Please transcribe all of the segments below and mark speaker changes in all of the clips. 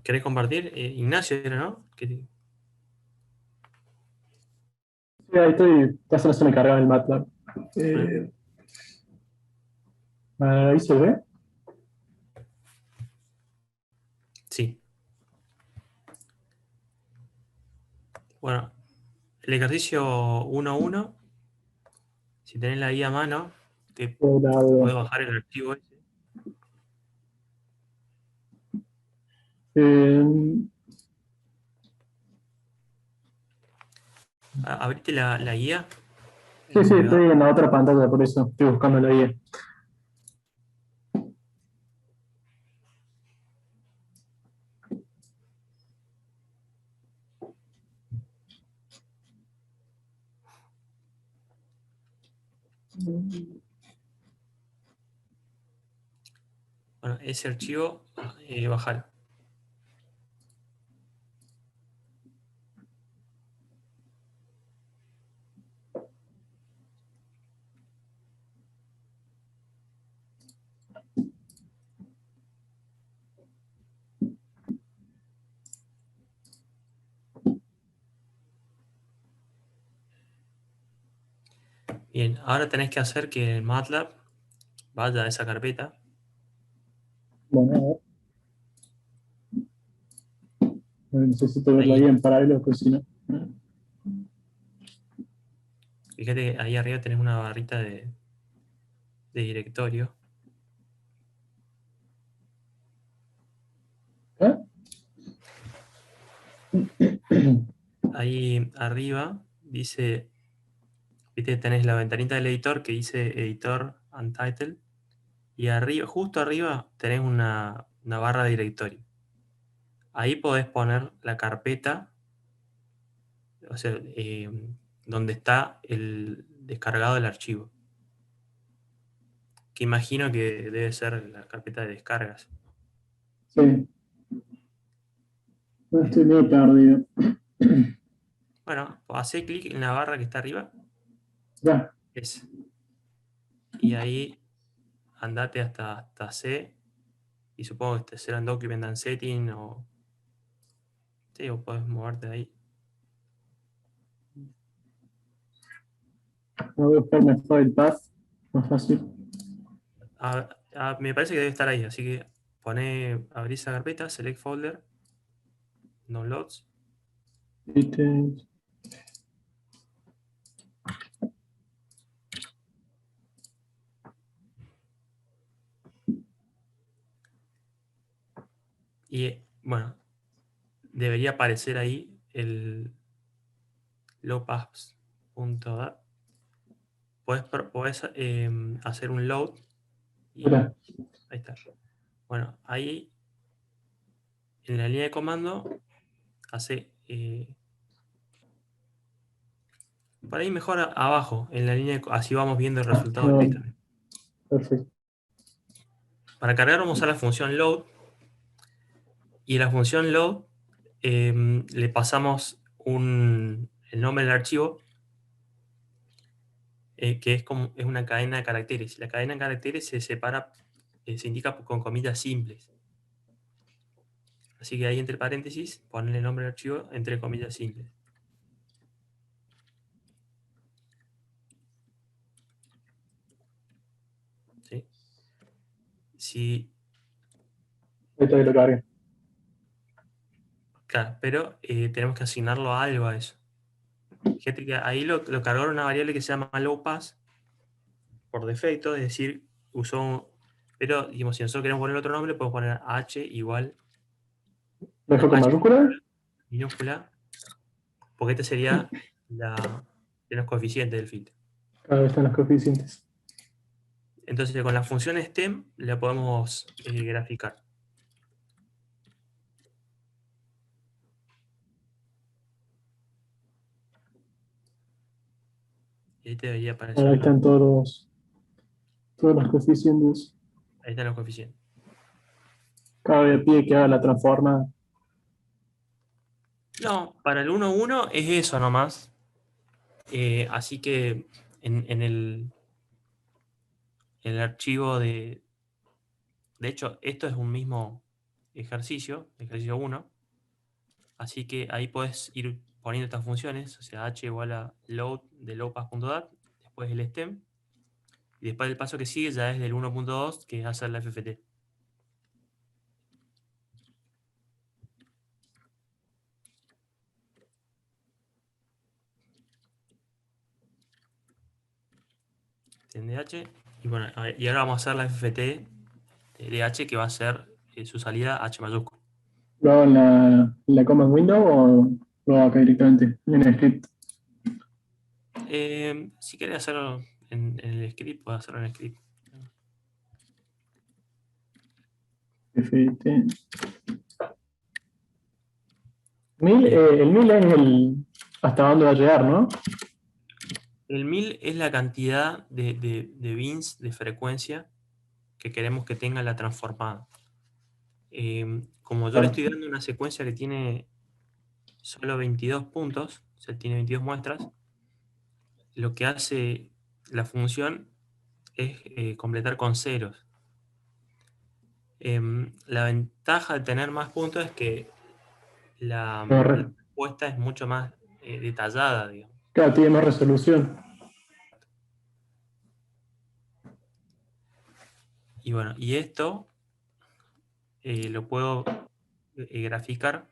Speaker 1: ¿Querés compartir? Ignacio era, ¿no?
Speaker 2: Sí, ahí estoy, ya se me cargaba el MATLAB.
Speaker 1: Bueno,
Speaker 2: Eh, ahí se ve.
Speaker 1: sí. Bueno, el ejercicio 1.1, si tenés la guía a mano, te
Speaker 2: Hola,
Speaker 1: podés bajar el archivo ese.
Speaker 2: eh,
Speaker 1: Abrite la guía en
Speaker 2: sí,
Speaker 1: el
Speaker 2: sí, estoy
Speaker 1: navegador.
Speaker 2: en la otra pantalla, por eso estoy buscando la guía.
Speaker 1: Bueno, ese archivo, bajalo. Bien, ahora tenés que hacer que el MATLAB vaya a esa carpeta.
Speaker 2: Bueno, a ver, necesito ver la
Speaker 1: Ahí,
Speaker 2: guía en paralelo, porque si no.
Speaker 1: fíjate que ahí arriba tenés una barrita de directorio.
Speaker 2: ¿Eh?
Speaker 1: Ahí arriba dice, viste, tenés la ventanita del editor que dice editor untitled. Y arriba, justo arriba, tenés una barra de directorio. Ahí podés poner la carpeta, o sea, donde está el descargado del archivo, que imagino que debe ser la carpeta de descargas.
Speaker 2: Sí, no estoy
Speaker 1: Bien.
Speaker 2: medio perdido.
Speaker 1: Bueno, hacé clic en la barra que está arriba,
Speaker 2: Ya,
Speaker 1: y ahí andate hasta C, y supongo que será en Document and Setting, o, sí, o podés moverte de ahí.
Speaker 2: voy a buscarme file path, más fácil.
Speaker 1: Me parece que debe estar ahí, así que abrí esa carpeta, Select Folder, Downloads,
Speaker 2: Details.
Speaker 1: y bueno, debería aparecer ahí el lowpass.dat. Podés hacer un load y
Speaker 2: Espera,
Speaker 1: ahí está. Bueno, ahí en la línea de comando hace por ahí mejor abajo, en la línea así vamos viendo el resultado
Speaker 2: no,
Speaker 1: directamente.
Speaker 2: perfecto.
Speaker 1: Para cargar vamos a usar la función load, y en la función load le pasamos el nombre del archivo, que es una cadena de caracteres. La cadena de caracteres se separa, se indica con comillas simples. Así que ahí entre paréntesis, ponen el nombre del archivo entre comillas simples. ¿Sí? Si,
Speaker 2: Ahí está, ahí lo cargué.
Speaker 1: claro, pero tenemos que asignarlo a algo a eso. Fíjate que ahí lo cargaron una variable que se llama lowpass por defecto, es decir, pero digamos, si nosotros queremos poner otro nombre, podemos poner h igual,
Speaker 2: ¿Lo dejo
Speaker 1: no,
Speaker 2: con
Speaker 1: h
Speaker 2: mayúscula?
Speaker 1: minúscula, porque este sería de los coeficientes del filtro.
Speaker 2: Cada vez están los coeficientes.
Speaker 1: Entonces, con la función stem la podemos graficar. Y ahí te debería
Speaker 2: Ahora ahí
Speaker 1: aparecer
Speaker 2: están todos los coeficientes.
Speaker 1: ahí están los coeficientes.
Speaker 2: Cada vez
Speaker 1: Bien.
Speaker 2: pide que haga la transforma.
Speaker 1: No, para el 1.1 es eso nomás. Así que en el archivo de... De hecho, esto es un mismo... ejercicio 1. Así que ahí podés ir poniendo estas funciones, o sea, h igual a load de lowpass.dat, después el stem, y después el paso que sigue ya es del 1.2, que es hacer la FFT. DH, y bueno, y ahora vamos a hacer la FFT de h, que va a ser su salida h mayúscula.
Speaker 2: ¿Lo hago en la command window o lo hago acá directamente en el script?
Speaker 1: Si querés hacerlo en el script, puedes hacerlo en el script.
Speaker 2: FT.
Speaker 1: Y después,
Speaker 2: El 1000 es hasta dónde va a llegar, ¿no?
Speaker 1: el 1000 es la cantidad de bins de frecuencia que queremos que tenga la transformada. Como yo le
Speaker 2: Claro.
Speaker 1: estoy dando una secuencia que tiene solo 22 puntos, o sea, tiene 22 muestras, lo que hace la función es completar con ceros. La ventaja de tener más puntos es que la respuesta es mucho más detallada, digamos.
Speaker 2: Claro, tiene más resolución.
Speaker 1: Y bueno, y esto lo puedo graficar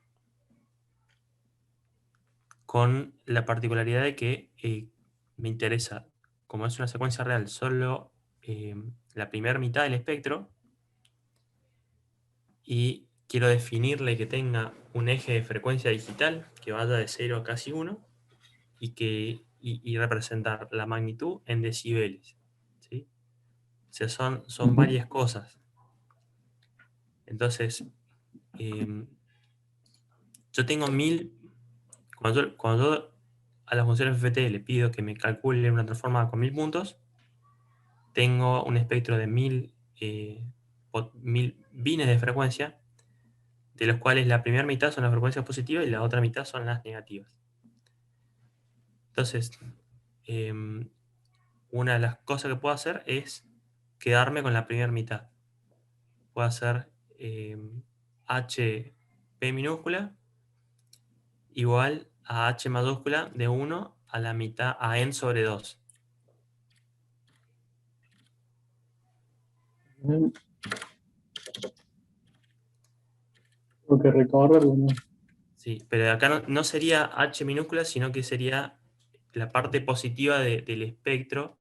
Speaker 1: con la particularidad de que me interesa, como es una secuencia real, solo la primera mitad del espectro, y quiero definirle que tenga un eje de frecuencia digital que vaya de 0 a casi 1 y representar la magnitud en decibeles. ¿Sí? O sea, son
Speaker 2: Ujú.
Speaker 1: varias cosas. Entonces, yo tengo 1000. Cuando yo a la función FFT le pido que me calcule una transformada con 1000 puntos, tengo un espectro de 1000 bines de frecuencia, de los cuales la primera mitad son las frecuencias positivas y la otra mitad son las negativas. Entonces, una de las cosas que puedo hacer es quedarme con la primera mitad. Puedo hacer HP minúscula igual a H mayúscula de 1 a la mitad a n sobre 2.
Speaker 2: Tengo que recorrerlo, ¿no?
Speaker 1: Sí, pero acá no sería H minúscula, sino que sería la parte positiva del espectro.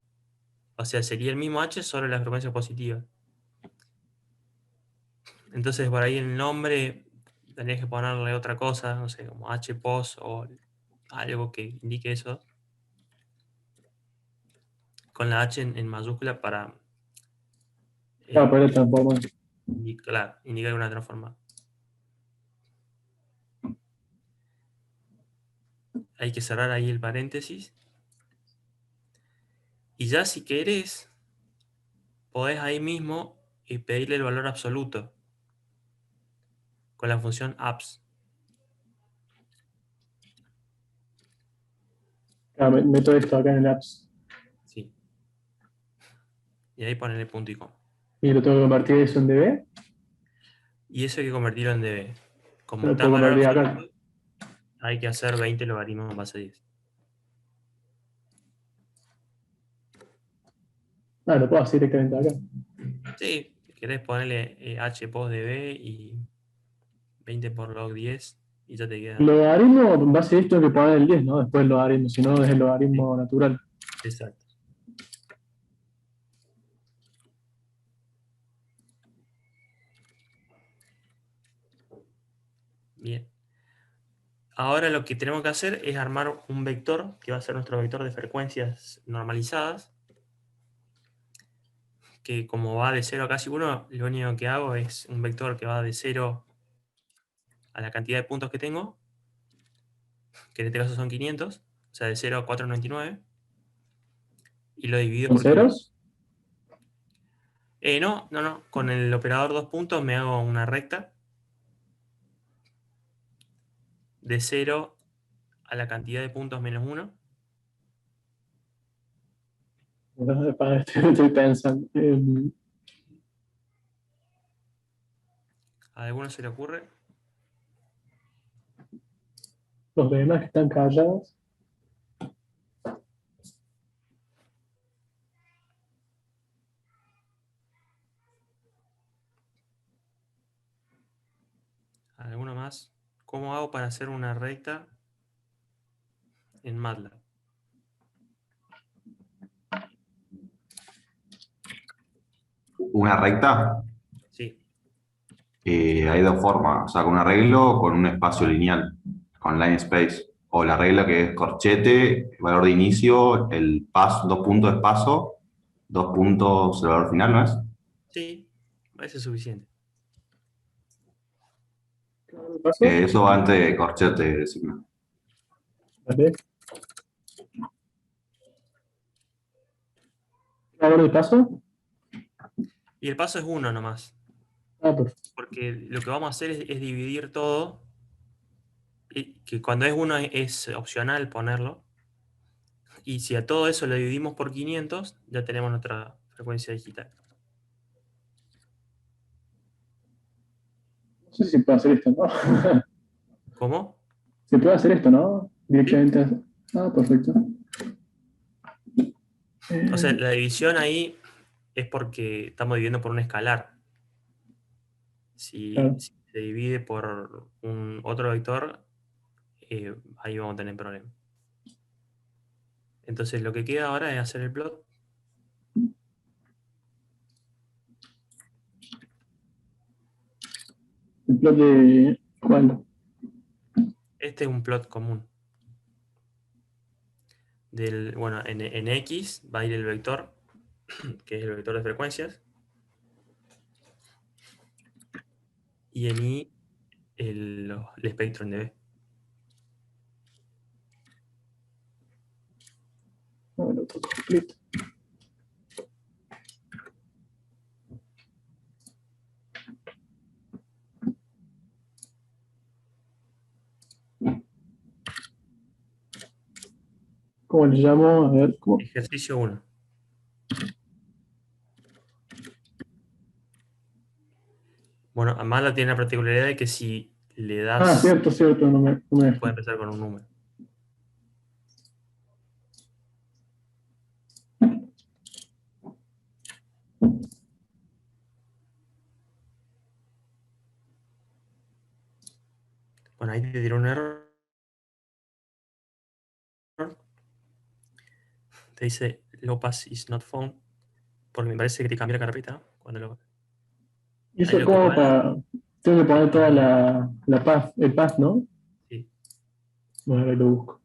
Speaker 1: O sea, sería el mismo H sobre la frecuencia positiva. Entonces, por ahí el nombre tendrías que ponerle otra cosa, no sé, como H pos o algo que indique eso, con la H en mayúscula para
Speaker 2: Claro,
Speaker 1: eh,
Speaker 2: poder transformar.
Speaker 1: indicar una transformada. Hay que cerrar ahí el paréntesis. Y ya si querés, podés ahí mismo pedirle el valor absoluto con la función apps.
Speaker 2: Claro, meto esto acá en el apps.
Speaker 1: Sí. Y ahí ponerle punto y coma.
Speaker 2: Y lo tengo que convertir eso en DB.
Speaker 1: Y eso hay que convertirlo en dB. Como
Speaker 2: Lo
Speaker 1: está en
Speaker 2: puedo
Speaker 1: valor
Speaker 2: convertir acá.
Speaker 1: absoluto, hay que hacer 20 logaritmos en base a 10.
Speaker 2: Ah, lo puedo hacer directamente acá.
Speaker 1: Sí, si querés ponerle h post dB y 20 por log 10 y ya te queda.
Speaker 2: Logaritmo, en base a esto, tengo que poner el 10, ¿no? Después el logaritmo, si no es el
Speaker 1: Sí,
Speaker 2: logaritmo natural.
Speaker 1: exacto. Bien. Ahora lo que tenemos que hacer es armar un vector que va a ser nuestro vector de frecuencias normalizadas, que como va de 0 a casi 1, lo único que hago es un vector que va de 0 a la cantidad de puntos que tengo, que en este caso son 500, o sea, de 0 a 499, y lo divido
Speaker 2: ¿Con
Speaker 1: por 500.
Speaker 2: ceros?
Speaker 1: No. Con el operador dos puntos me hago una recta de 0 a la cantidad de puntos menos 1.
Speaker 2: Estoy pensando.
Speaker 1: ¿A alguno se le ocurre?
Speaker 2: Los demás que están callados.
Speaker 1: ¿A alguno más? ¿Cómo hago para hacer una recta en MATLAB?
Speaker 3: Una recta,
Speaker 1: Sí.
Speaker 3: hay dos formas, o sea, con un arreglo o con un espacio lineal, con line space. O la regla que es corchete, valor de inicio, el paso, dos puntos de paso, dos puntos el valor final, ¿no es?
Speaker 1: Sí, ese es suficiente.
Speaker 2: ¿Qué paso?
Speaker 3: Eso va antes de corchete, designa.
Speaker 2: Vale. ¿Valor de paso?
Speaker 1: Y el paso es uno nomás.
Speaker 2: Ah, perfecto.
Speaker 1: Porque lo que vamos a hacer es dividir todo. Y que cuando es uno es opcional ponerlo. Y si a todo eso lo dividimos por 500, ya tenemos nuestra frecuencia digital.
Speaker 2: No sé si se puede hacer esto, ¿no?
Speaker 1: ¿Cómo?
Speaker 2: Se puede hacer esto, ¿no?
Speaker 1: Sí.
Speaker 2: Directamente. Ah, perfecto.
Speaker 1: O sea,
Speaker 2: Eh,
Speaker 1: la división ahí es porque estamos dividiendo por un escalar. Si,
Speaker 2: claro.
Speaker 1: si se divide por un otro vector, ahí vamos a tener problemas. Entonces lo que queda ahora es hacer el plot.
Speaker 2: El plot de. ¿Cuál?
Speaker 1: Este es un plot común. Bueno, en X va a ir el vector, que es el vector de frecuencias, y en Y el espectro en dB.
Speaker 2: No, el otro complete. ¿Cómo le llamo? A ver, ¿cómo?
Speaker 1: Ejercicio uno. Bueno, Amala tiene la particularidad de que si le
Speaker 2: Ah,
Speaker 1: das,
Speaker 2: cierto, cierto, no me
Speaker 1: puede
Speaker 2: dejó.
Speaker 1: empezar con un número. Bueno, ahí te tiró un error. Te dice low pass is not found, porque me parece que te cambió la carpeta cuando
Speaker 2: ¿Y
Speaker 1: ahí
Speaker 2: eso
Speaker 1: lo que
Speaker 2: como
Speaker 1: podés
Speaker 2: para...? Tengo que poner toda la path, el path, ¿no?
Speaker 1: sí.
Speaker 2: Bueno, ahora lo busco.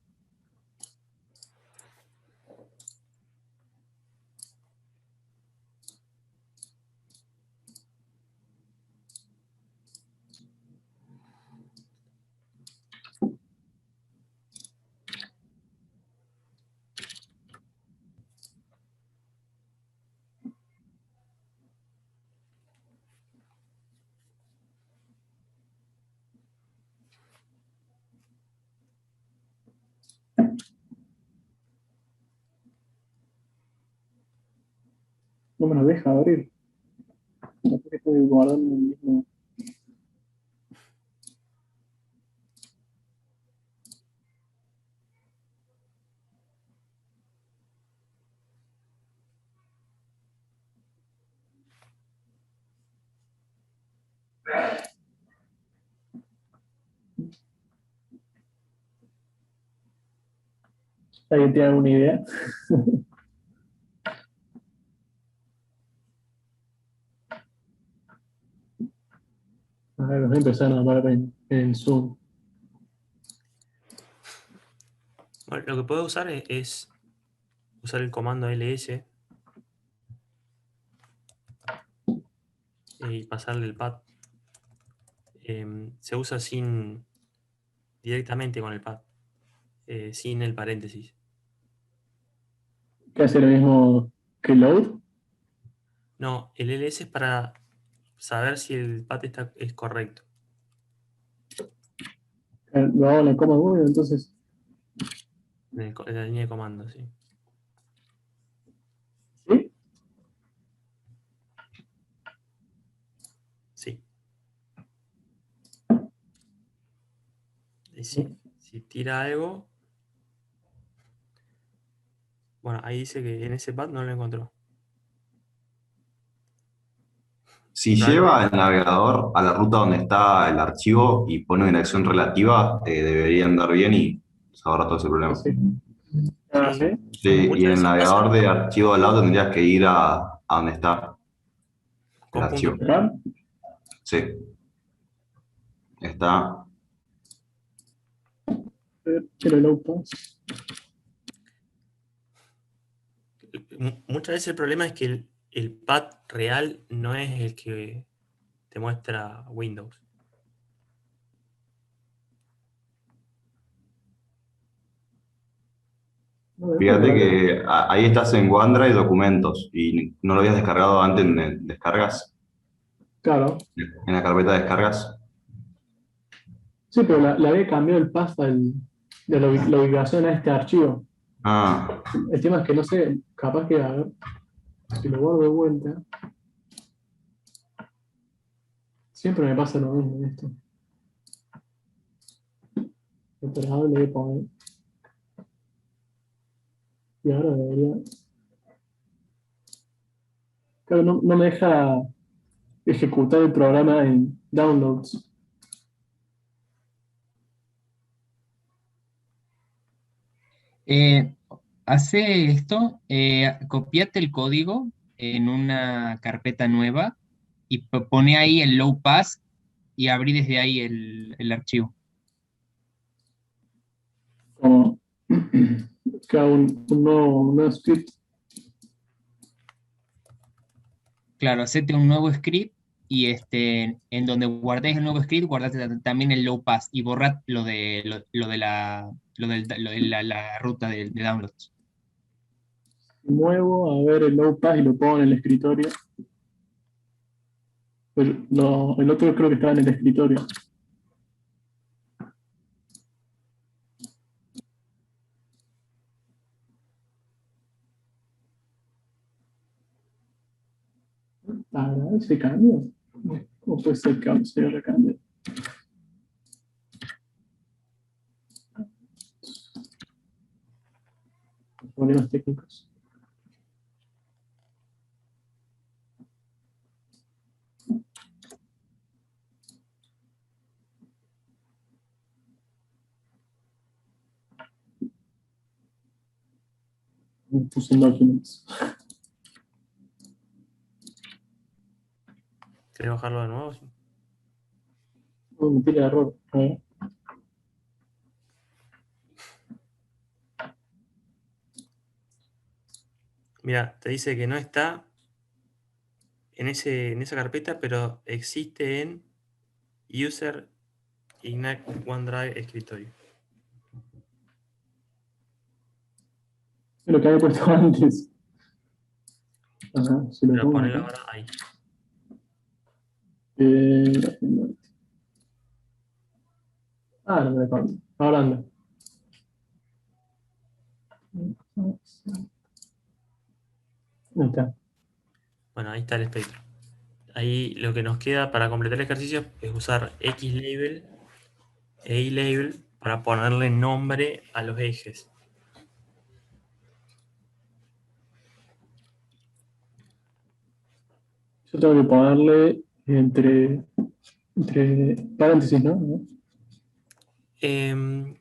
Speaker 2: No me lo deja abrir. No sé qué estoy guardando en el mismo... ¿Alguien tiene alguna idea? A ver, voy a empezar a llamar en Zoom.
Speaker 1: Bueno, lo que puedes usar es usar el comando ls y pasarle el pad. Se usa directamente con el pad, sin el paréntesis.
Speaker 2: ¿Qué hace lo mismo que load?
Speaker 1: No, el ls es para saber si el pad es correcto.
Speaker 2: Lo hago en la coma Google, entonces...
Speaker 1: En la línea de comando, sí.
Speaker 2: ¿Sí?
Speaker 1: Sí. Y si tira algo, bueno, ahí dice que en ese pad no lo encontró.
Speaker 3: Si lleva
Speaker 1: Probablemente
Speaker 3: el navegador a la ruta donde está el archivo y pone una dirección relativa, debería andar bien y se ahorra todo ese problema.
Speaker 2: Sí. Ah,
Speaker 1: sí,
Speaker 2: sí.
Speaker 3: Sí, y
Speaker 1: muchas
Speaker 3: en el
Speaker 1: veces
Speaker 3: navegador
Speaker 1: pasa
Speaker 3: de archivo al lado tendrías que ir a donde está el
Speaker 1: con punto.
Speaker 3: archivo.
Speaker 2: Acá.
Speaker 3: Sí, está.
Speaker 2: Quiero el outpass.
Speaker 1: Muchas veces el problema es que el pad real no es el que te muestra Windows.
Speaker 2: No, después
Speaker 3: Fíjate
Speaker 2: guardé.
Speaker 3: que ahí estás en OneDrive documentos y no lo habías descargado antes en descargas,
Speaker 2: Claro.
Speaker 3: en la carpeta de descargas.
Speaker 2: Sí, pero le había cambiado el path de la ubicación a este archivo.
Speaker 3: Ah,
Speaker 2: El tema es que no sé, capaz que a ver, si lo guardo de vuelta, siempre me pasa lo mismo en esto. El operador le voy a poner. Y ahora debería. Claro, no me deja ejecutar el programa en downloads.
Speaker 4: Eh, Hace esto, copiate el código en una carpeta nueva y pone ahí el low pass y abrí desde ahí el archivo.
Speaker 2: Como que hago un nuevo script.
Speaker 4: Claro, hacete un nuevo script y en donde guardés el nuevo script, guardate también el low pass y borrad la ruta de downloads.
Speaker 2: Muevo a ver el low pass y lo pongo en el escritorio. Pero el otro creo que estaba en el escritorio. ¿Para ese cambio? ¿Cómo puede ser que se recambie? Problemas técnicos. Me puse en Documents.
Speaker 1: ¿Querés bajarlo de nuevo?
Speaker 2: No, me tira error. A ver.
Speaker 1: Mira, te dice que no está en esa carpeta, pero existe en User Ignite OneDrive escritorio.
Speaker 2: Es lo que había puesto antes. Ajá, si lo
Speaker 1: Pero
Speaker 2: pongo
Speaker 1: ponelo
Speaker 2: acá.
Speaker 1: ahora ahí.
Speaker 2: No. No me acuerdo. Ahora anda. Ahí está.
Speaker 1: Bueno, ahí está el espectro. Ahí lo que nos queda para completar el ejercicio es usar Xlabel eYlabel para ponerle nombre a los ejes.
Speaker 2: Yo tengo que ponerle entre paréntesis, ¿no?
Speaker 1: Em,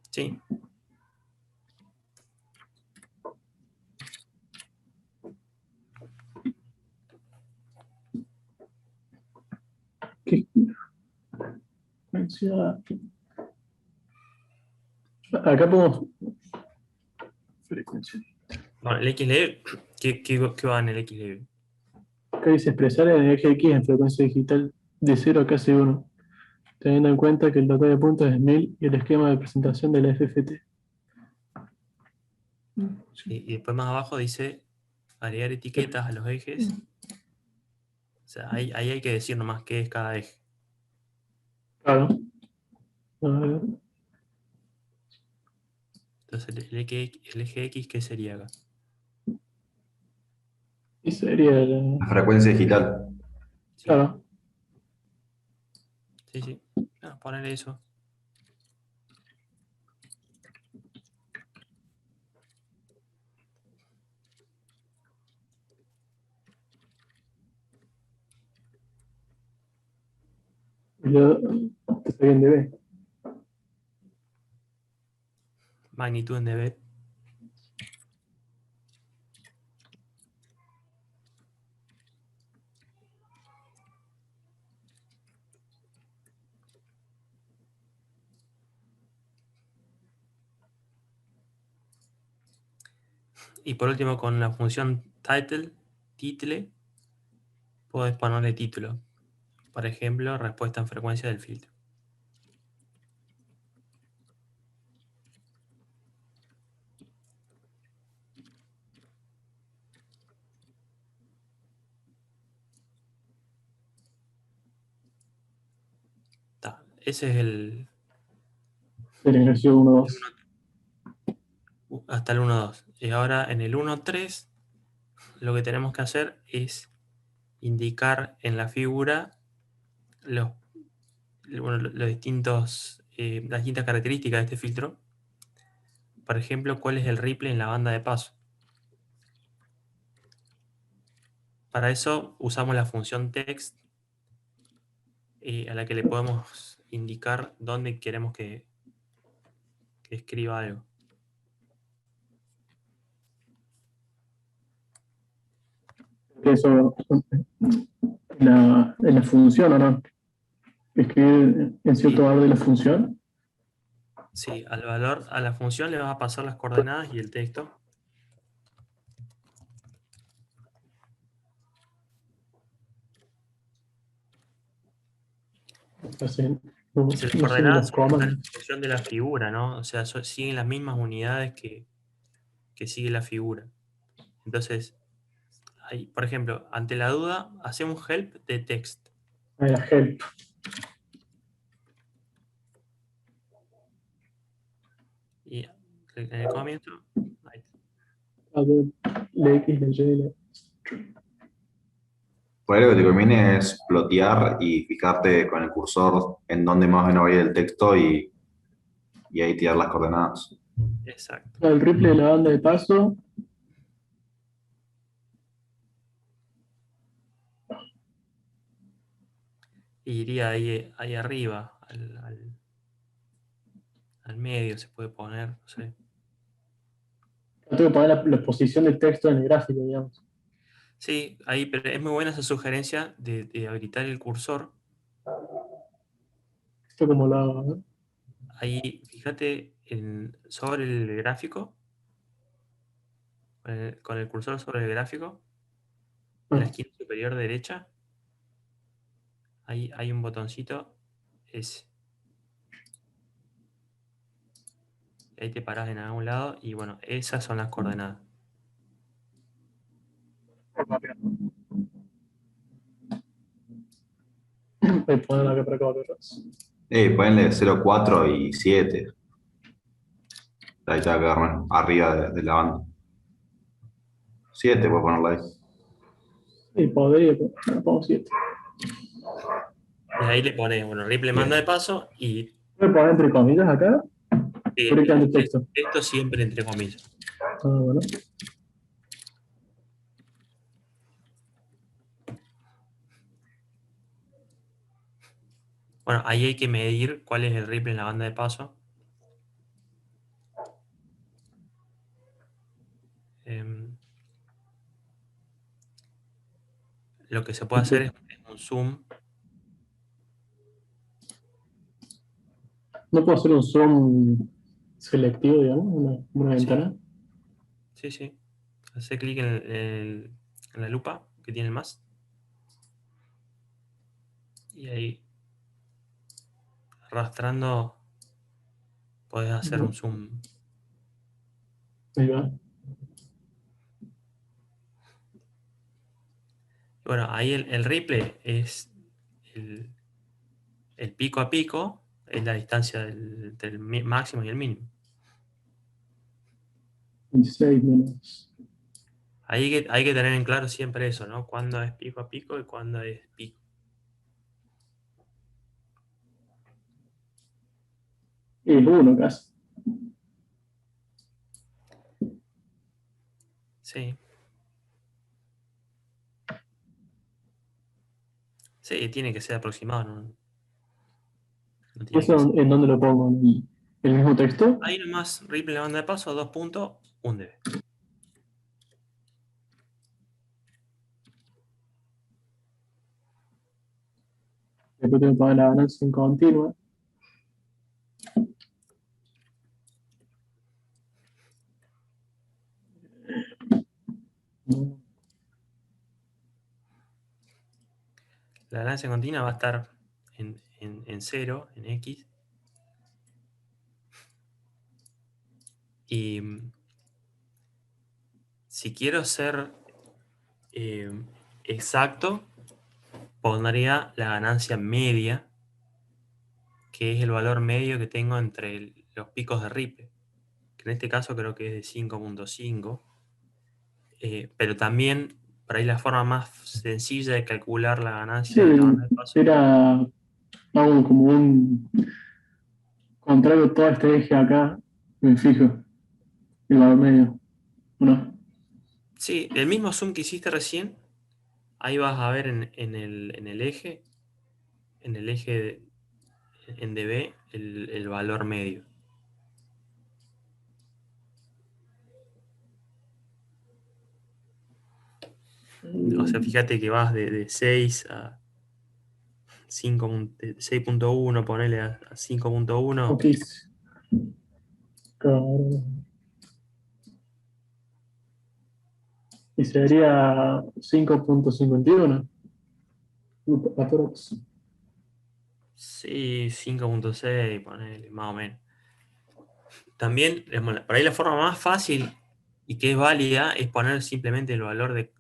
Speaker 1: sí,
Speaker 2: ¿Qué frecuencia? Acá podemos. Frecuencia.
Speaker 1: bueno, el Xlabel, ¿qué va en el Xlabel?
Speaker 2: Acá dice expresar en el eje X en frecuencia digital de 0 a casi 1, teniendo en cuenta que el total de puntos es 1000 y el esquema de presentación de la FFT.
Speaker 1: Y después más abajo dice agregar etiquetas a los ejes. O sea, ahí hay que decir nomás qué es cada eje.
Speaker 2: Claro. A ver,
Speaker 1: Entonces, el eje X, ¿qué sería acá?
Speaker 2: y sería
Speaker 3: la frecuencia digital.
Speaker 1: Sí,
Speaker 2: claro.
Speaker 1: sí. Ponele eso.
Speaker 2: Y luego te saqué en dB.
Speaker 1: Magnitud en dB. Y por último, con la función title, puedes ponerle título. Por ejemplo, respuesta en frecuencia del filtro. Ese es el
Speaker 2: El ejercicio 1-2.
Speaker 1: hasta el 1.2. Y ahora en el 1.3 lo que tenemos que hacer es indicar en la figura los, los distintos, las distintas características de este filtro. Por ejemplo, cuál es el ripple en la banda de paso. Para eso usamos la función text, a la que le podemos indicar dónde queremos que escriba algo.
Speaker 2: Eso en la función, ¿o no? Escribir en cierto
Speaker 1: Sí,
Speaker 2: valor de la función.
Speaker 1: sí, al valor, a la función le vas a pasar las coordenadas y el texto.
Speaker 2: Así, no,
Speaker 1: Si las
Speaker 2: no sé ni los
Speaker 1: coordenadas están
Speaker 2: comandos.
Speaker 1: en función de la figura, ¿no? O sea, siguen las mismas unidades que sigue la figura. Entonces, ahí, por ejemplo, ante la duda, hacemos help de text.
Speaker 2: Ahí la help.
Speaker 1: Y en el comienzo, ahí.
Speaker 2: A ver, la X, la Y, la...
Speaker 3: Por ahí lo que te conviene es plotear y fijarte con el cursor en dónde más o menos va a ir el texto y ahí tirar las coordenadas.
Speaker 1: Exacto.
Speaker 2: El ripple de la banda de paso.
Speaker 1: Y iría ahí arriba, al medio se puede poner, no sé.
Speaker 2: Tengo que poner la posición del texto en el gráfico, digamos.
Speaker 1: Sí, ahí, pero es muy buena esa sugerencia de habilitar el cursor.
Speaker 2: Esto como lo hago, ¿no?
Speaker 1: Ahí, fíjate sobre el gráfico, con el cursor sobre el gráfico, en la
Speaker 2: Ah,
Speaker 1: esquina superior derecha, ahí hay un botoncito, ese. Ahí te parás en algún lado y bueno, esas son las coordenadas.
Speaker 2: voy a poner acá para acá, para atrás.
Speaker 3: Ponle 0, 4 y 7. Ahí te va a quedar arriba de la banda. 7 puedes ponerla ahí.
Speaker 2: Y podría, pero pongo 7.
Speaker 1: Y ahí le pones, bueno, Ripple manda de paso y
Speaker 2: Voy a poner entre comillas acá, directamente texto.
Speaker 1: esto siempre entre comillas.
Speaker 2: Ah, bueno.
Speaker 1: Bueno, ahí hay que medir cuál es el Ripple en la banda de paso. Em, lo que se puede hacer es un zoom.
Speaker 2: No puedo hacer un zoom selectivo, digamos, una
Speaker 1: Sí,
Speaker 2: ventana.
Speaker 1: sí, sí. Hace clic en la lupa que tiene el más. Y ahí, arrastrando, podés hacer un zoom.
Speaker 2: Ahí va.
Speaker 1: Bueno, ahí el Ripple es el, el pico a pico, es la distancia entre el máximo y el mínimo.
Speaker 2: 26 menos.
Speaker 1: Hay que tener en claro siempre eso, ¿no? Cuándo es pico a pico y cuándo es pico.
Speaker 2: Y el 1 casi.
Speaker 1: Sí. Sí, tiene que ser aproximado, ¿no? No tiene que
Speaker 2: ¿Eso
Speaker 1: ser.
Speaker 2: en dónde lo pongo? ¿En el mismo texto?
Speaker 1: Ahí nomás, Ripple la banda de paso, 2 puntos, 1 dB.
Speaker 2: Después tengo que poner la ganancia en continua.
Speaker 1: La ganancia continua va a estar en 0, en X. Y si quiero ser eh, exacto, pondría la ganancia media, que es el valor medio que tengo entre los picos de Ripple, que en este caso creo que es de 5.5. Pero también, para ahí la forma más sencilla de calcular la
Speaker 2: Sí,
Speaker 1: ganancia de la banda de paso.
Speaker 2: era hago como un contrario todo este eje acá, me fijo, el valor medio. ¿No?
Speaker 1: Sí, el mismo zoom que hiciste recién, ahí vas a ver en el eje en dB, el valor medio. O sea, fíjate que vas de 6 a 5, de 6.1, ponele a 5.1.
Speaker 2: Ok. Claro. Y sería 5.51. Aprox.
Speaker 1: Sí, 5.6, ponele, más o menos. También, por ahí la forma más fácil y que es válida es poner simplemente el valor de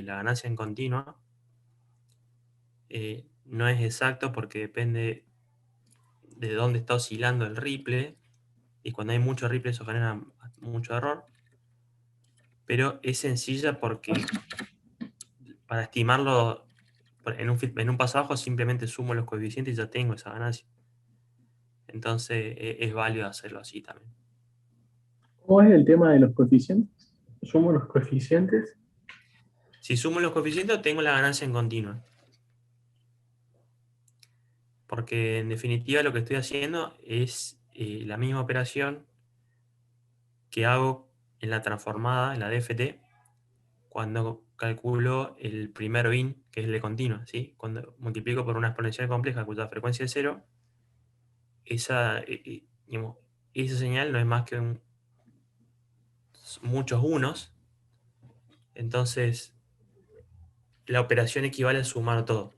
Speaker 1: la ganancia en continua. No es exacto porque depende de dónde está oscilando el ripple, y cuando hay mucho ripple eso genera mucho error, pero es sencilla porque para estimarlo en un paso abajo simplemente sumo los coeficientes y ya tengo esa ganancia. Entonces es válido hacerlo así también.
Speaker 2: ¿Cómo es el tema de los coeficientes? Sumo los coeficientes.
Speaker 1: Si sumo los coeficientes tengo la ganancia en continua. Porque en definitiva lo que estoy haciendo es la misma operación que hago en la transformada, en la DFT, cuando calculo el primer bin, que es el de continua, ¿sí? Cuando multiplico por una exponencial compleja cuya frecuencia es cero, digamos, esa señal no es más que muchos unos, entonces la operación equivale a sumar todo,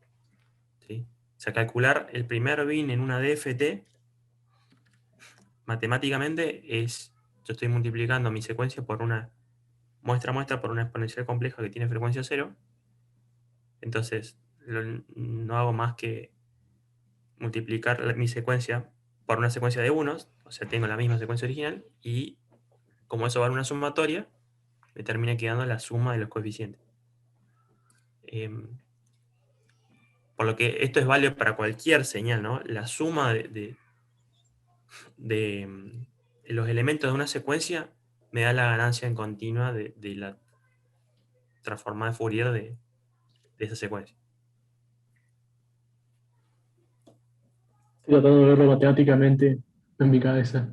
Speaker 1: ¿sí? O sea, calcular el primer bin en una DFT, matemáticamente yo estoy multiplicando mi secuencia por una muestra por una exponencial compleja que tiene frecuencia cero. Entonces no hago más que multiplicar mi secuencia por una secuencia de unos, o sea, tengo la misma secuencia original, y como eso vale una sumatoria, me termina quedando la suma de los coeficientes. Por lo que esto es válido para cualquier señal, ¿no? La suma de los elementos de una secuencia me da la ganancia en continua de la transformada de Fourier de esa secuencia.
Speaker 2: Estoy tratando de verlo matemáticamente en mi cabeza.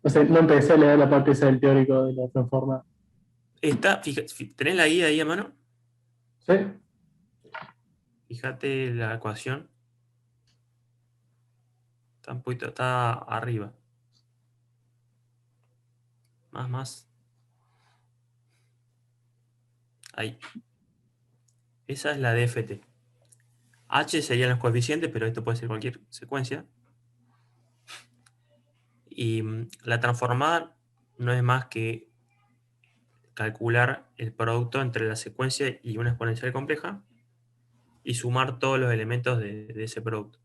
Speaker 2: O sea, no empecé a leer la parte esa del teórico de la transforma.
Speaker 1: ¿Tenés la guía ahí a mano?
Speaker 2: ¿Sí?
Speaker 1: Fíjate la ecuación. Está un poquito, está arriba. Más. Ahí. Esa es la DFT. H serían los coeficientes, pero esto puede ser cualquier secuencia. Y la transformada no es más que calcular el producto entre la secuencia y una exponencial compleja y sumar todos los elementos de ese producto.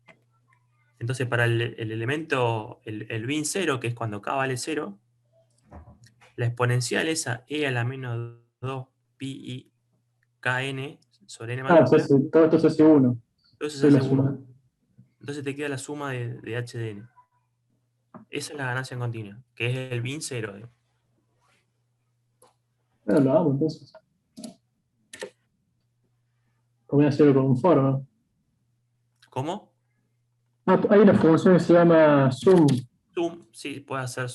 Speaker 1: Entonces, para el elemento, el bin 0, que es cuando k vale 0, la exponencial esa e a la menos 2 pi i kn sobre n
Speaker 2: Ah,
Speaker 1: mayúscula,
Speaker 2: todo esto se hace uno.
Speaker 1: entonces se
Speaker 2: De la
Speaker 1: hace 1.
Speaker 2: suma.
Speaker 1: Entonces te queda la suma de h de n. Esa es la ganancia en continua, que es el bin 0.
Speaker 2: Bueno, lo hago entonces. Voy a hacerlo con un foro, ¿no?
Speaker 1: ¿Cómo?
Speaker 2: Ah, hay una función que se llama zoom,
Speaker 1: Zoom, sí, puedes hacer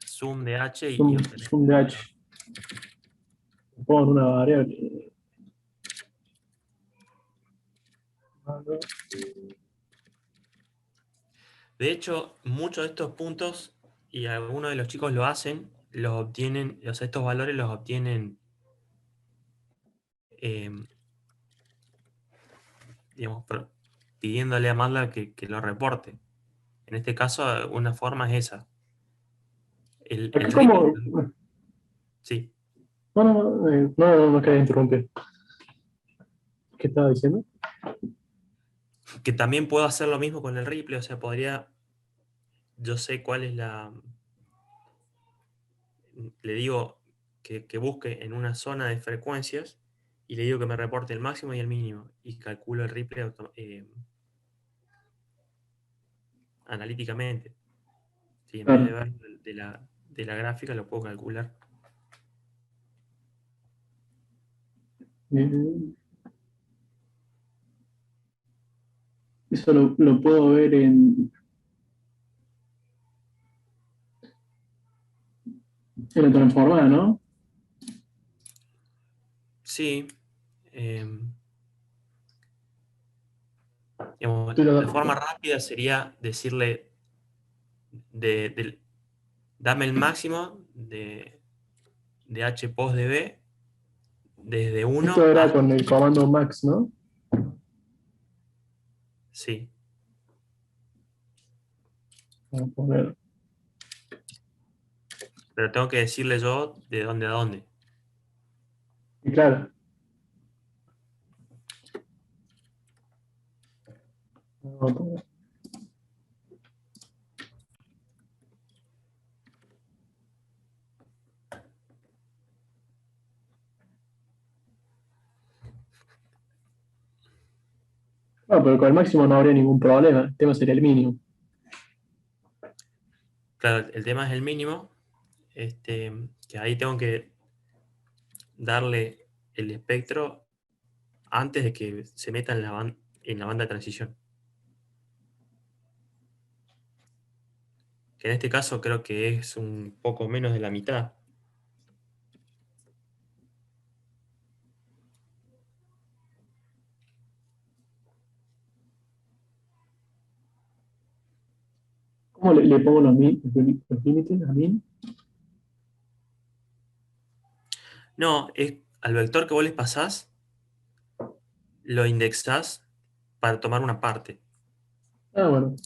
Speaker 1: zoom de H y
Speaker 2: zoom,
Speaker 1: obtener
Speaker 2: zoom de
Speaker 1: el
Speaker 2: H.
Speaker 1: valor.
Speaker 2: Pongo una variable.
Speaker 1: De hecho, muchos de estos puntos, y algunos de los chicos lo hacen, los obtienen, o sea, estos valores los obtienen, eh, digamos, pidiéndole a MATLAB que lo reporte. En este caso, una forma es esa.
Speaker 2: Acá
Speaker 1: El
Speaker 2: como...
Speaker 1: Ripple, sí,
Speaker 2: No quería interrumpir. ¿Qué estaba diciendo?
Speaker 1: que también puedo hacer lo mismo con el Ripple, o sea, yo sé cuál es le digo que busque en una zona de frecuencias y le digo que me reporte el máximo y el mínimo y calculo el Ripple analíticamente. Sí, en vez de
Speaker 2: Claro.
Speaker 1: ver de la gráfica lo puedo calcular.
Speaker 2: Eh, Eso lo puedo ver en la transformada, ¿no?
Speaker 1: Sí, digamos,
Speaker 2: Tú
Speaker 1: la forma rápida sería decirle dame el máximo de H post de B desde
Speaker 2: Esto
Speaker 1: 1
Speaker 2: era
Speaker 1: hasta...
Speaker 2: con el comando max, ¿no?
Speaker 1: Sí,
Speaker 2: Vamos a poner.
Speaker 1: pero tengo que decirle yo de dónde a dónde.
Speaker 2: Y claro. Vamos a poner. No, pero con el máximo no habría ningún problema. El tema sería el mínimo.
Speaker 1: Claro, el tema es el mínimo, que ahí tengo que darle el espectro antes de que se meta en la banda de transición. Que en este caso creo que es un poco menos de la mitad.
Speaker 2: ¿Cómo le pongo los límites a min?
Speaker 1: No, es al vector que vos les pasás, lo indexás para tomar una parte.
Speaker 2: Ah, bueno.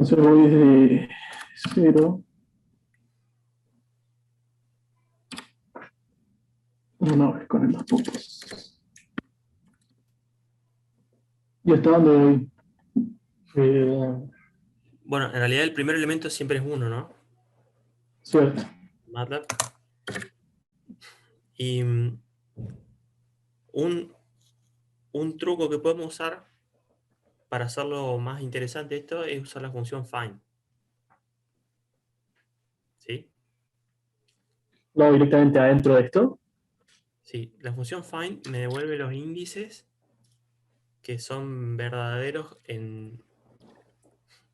Speaker 2: Entonces voy desde 0. Una vez con los puntos. ¿Y hasta dónde voy? Eh,
Speaker 1: Bueno, en realidad el primer elemento siempre es 1, ¿no?
Speaker 2: Cierto.
Speaker 1: MATLAB. Y un, un truco que podemos usar para hacerlo más interesante esto es usar la función find. ¿Sí?
Speaker 2: ¿Lo hago directamente adentro de esto?
Speaker 1: Sí, la función find me devuelve los índices que son verdaderos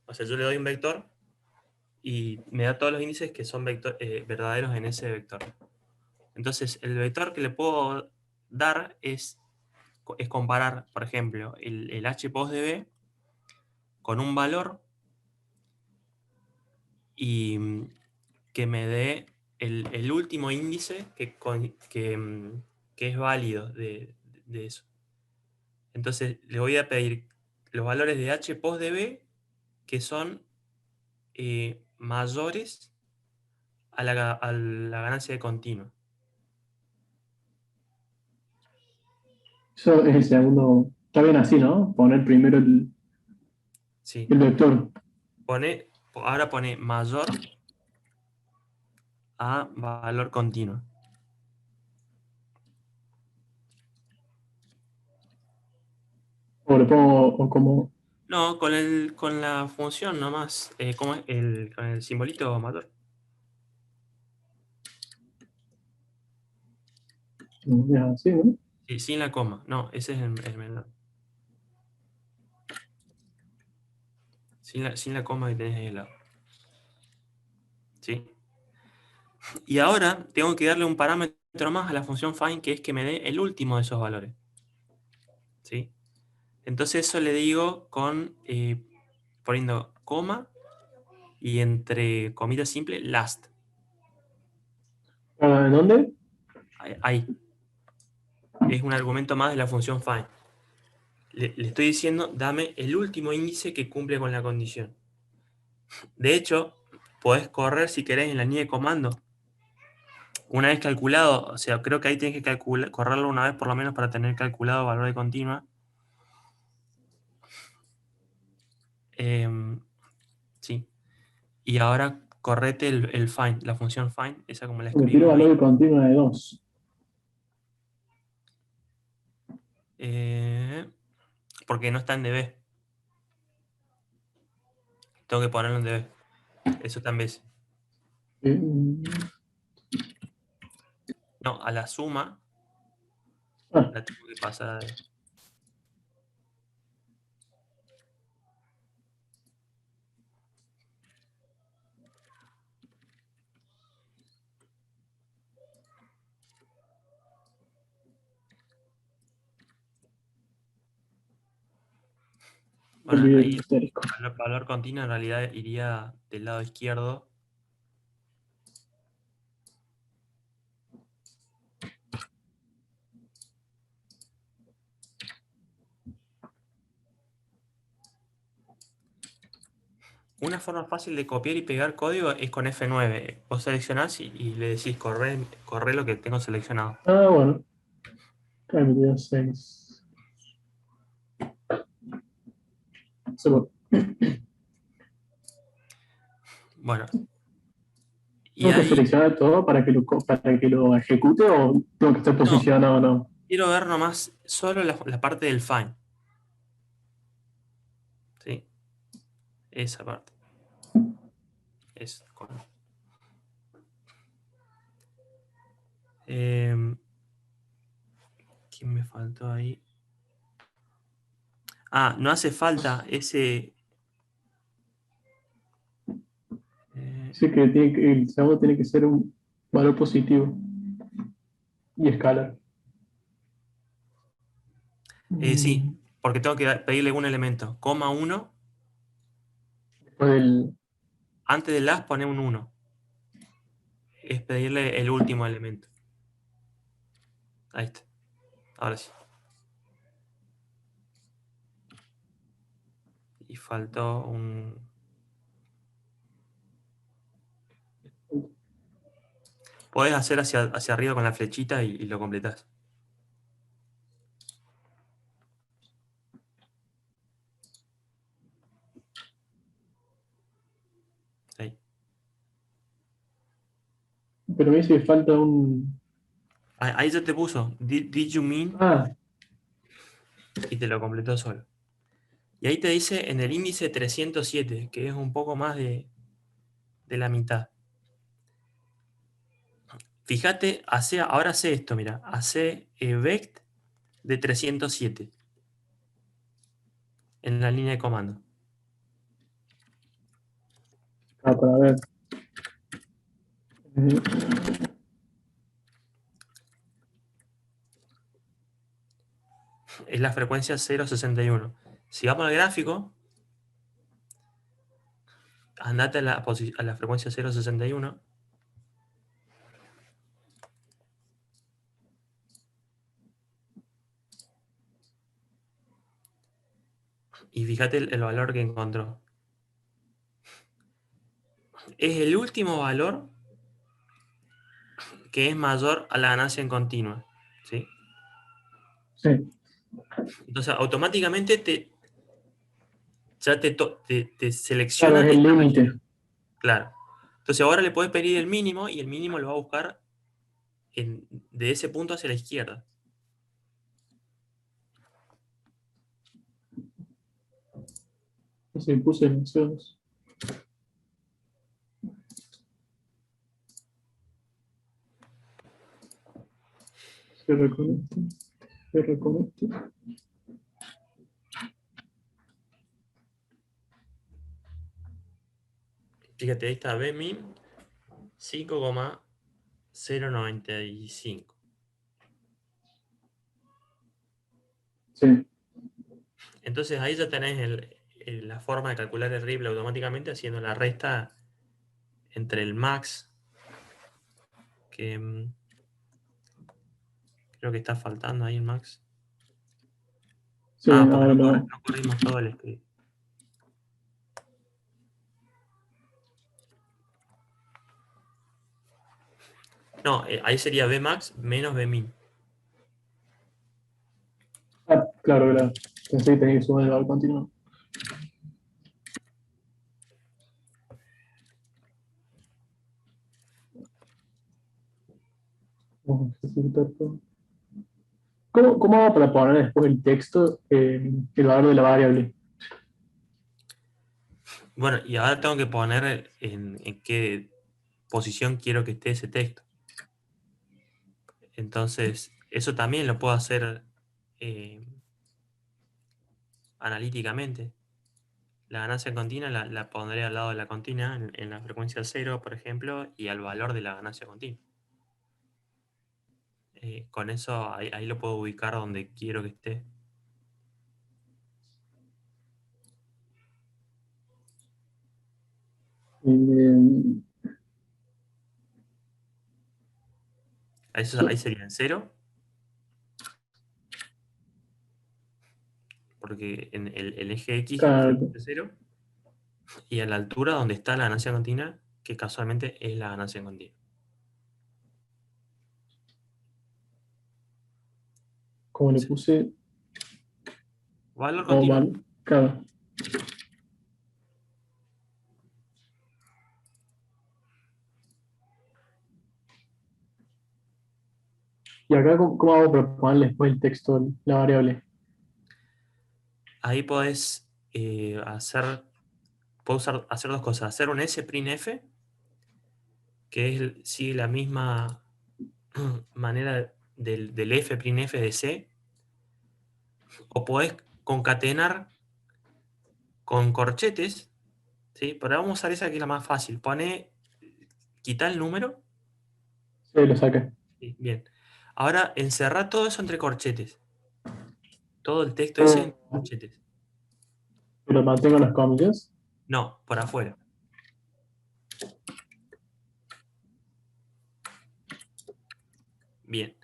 Speaker 1: o sea, yo le doy un vector y me da todos los índices que son verdaderos en ese vector. Entonces, el vector que le puedo dar es comparar, por ejemplo, el H post de B con un valor y que me dé el último índice que es válido de eso. Entonces, le voy a pedir los valores de H post de B que son mayores a la ganancia de continuo.
Speaker 2: Eso es el segundo. Está bien así, ¿no? Poner primero
Speaker 1: Sí.
Speaker 2: el vector.
Speaker 1: Ahora pone mayor a valor continuo.
Speaker 2: O le pongo o como.
Speaker 1: No, con la función nomás. ¿Cómo es? Con el simbolito mayor.
Speaker 2: Es así, ¿no?
Speaker 1: Sí, sin la coma. No, ese es el menor. Sin la coma que tenés ahí al lado. ¿Sí? Y ahora tengo que darle un parámetro más a la función find, que es que me dé el último de esos valores. ¿Sí? Entonces eso le digo poniendo coma y entre comillas simple last.
Speaker 2: ¿En dónde?
Speaker 1: Ahí. Es un argumento más de la función find. Le estoy diciendo, dame el último índice que cumple con la condición. De hecho, podés correr si querés en la línea de comando. Una vez calculado, o sea, creo que ahí tienes que correrlo una vez por lo menos para tener calculado valor de continua. Sí. Y ahora correte el find, la función find, esa como la
Speaker 2: Me tiro
Speaker 1: escribimos
Speaker 2: valor
Speaker 1: ahí.
Speaker 2: de continua de 2.
Speaker 1: Porque no está en DB. Tengo que ponerlo en DB. Eso está en vez. No, a la suma la tengo que pasar. Bueno, ahí el valor continuo en realidad iría del lado izquierdo. Una forma fácil de copiar y pegar código es con F9. Vos seleccionás y le decís corre lo que tengo seleccionado.
Speaker 2: Bueno. Acá me dio 6.
Speaker 1: Bueno. Y
Speaker 2: ¿Tengo que
Speaker 1: ahí,
Speaker 2: seleccionar todo para que lo ejecute o tengo que estar
Speaker 1: no,
Speaker 2: posicionado o no?
Speaker 1: quiero ver nomás solo la parte del find. ¿Sí? Esa parte. Es con... ¿Quién me faltó ahí? Ah, no hace falta ese...
Speaker 2: Dice que el segundo tiene que ser un valor positivo y escalar.
Speaker 1: Sí, porque tengo que pedirle un elemento. Coma 1.
Speaker 2: Después del.
Speaker 1: Antes del as pone un 1. Es pedirle el último elemento. Ahí está. Ahora sí. Y faltó un... Podés hacer hacia arriba con la flechita y lo completás. Ahí.
Speaker 2: Pero me dice que falta un.
Speaker 1: Ahí ya te puso. Did you mean?
Speaker 2: Ah,
Speaker 1: Y te lo completó solo. Y ahí te dice en el índice 307, que es un poco más de la mitad. Fíjate, ahora hace esto, mira. Hace vect de 307 en la línea de comando.
Speaker 2: para ver.
Speaker 1: Es la frecuencia 061. Si vamos al gráfico, andate a la frecuencia 061. Y fíjate el valor que encontró. Es el último valor que es mayor a la ganancia en continua. ¿Sí?
Speaker 2: Sí.
Speaker 1: Entonces, automáticamente ya te
Speaker 2: Claro,
Speaker 1: selecciona
Speaker 2: es el
Speaker 1: esta
Speaker 2: límite.
Speaker 1: región. Claro. Entonces, ahora le puedes pedir el mínimo y el mínimo lo va a buscar de ese punto hacia la izquierda.
Speaker 2: Así puse menciones. Cierra con esto. Cierra con esto.
Speaker 1: Fíjate, ahí está Bmin 5,095.
Speaker 2: Sí.
Speaker 1: Entonces ahí ya tenés la forma de calcular el ripple automáticamente haciendo la resta entre el max, que creo que está faltando ahí el max.
Speaker 2: Sí,
Speaker 1: Porque
Speaker 2: ahora lo.
Speaker 1: no corrimos todo el script. No, ahí sería Bmax menos Bmin.
Speaker 2: Ah, claro, claro. Pensé que tenía que sumar el valor continuo. Vamos a ejecutar todo. ¿Cómo hago para poner después el texto, el valor de la variable?
Speaker 1: Bueno, y ahora tengo que poner en qué posición quiero que esté ese texto. Entonces, eso también lo puedo hacer analíticamente. La ganancia continua la pondré al lado de la continua, en la frecuencia 0, por ejemplo, y al valor de la ganancia continua. Con eso ahí lo puedo ubicar donde quiero que esté.
Speaker 2: Eh,
Speaker 1: Ahí sería en 0, porque en el eje X es
Speaker 2: claro,
Speaker 1: frecuencia 0, y a la altura donde está la ganancia continua, que casualmente es la ganancia continua.
Speaker 2: como le puse,
Speaker 1: Valor
Speaker 2: como
Speaker 1: continuo.
Speaker 2: mal, claro. Y acá, ¿cómo hago para ponerle después el texto, la variable?
Speaker 1: Ahí podés hacer dos cosas. Hacer un sprintf, que sigue la misma manera del fprintf de C, o podés concatenar con corchetes, ¿sí? Pero vamos a usar esa que es la más fácil. Quita el número.
Speaker 2: Sí, lo saqué.
Speaker 1: Sí, bien. Ahora encerrá todo eso entre corchetes. Todo el texto ese
Speaker 2: Ah,
Speaker 1: entre corchetes.
Speaker 2: pero mantengo las comillas.
Speaker 1: No, por afuera. Bien.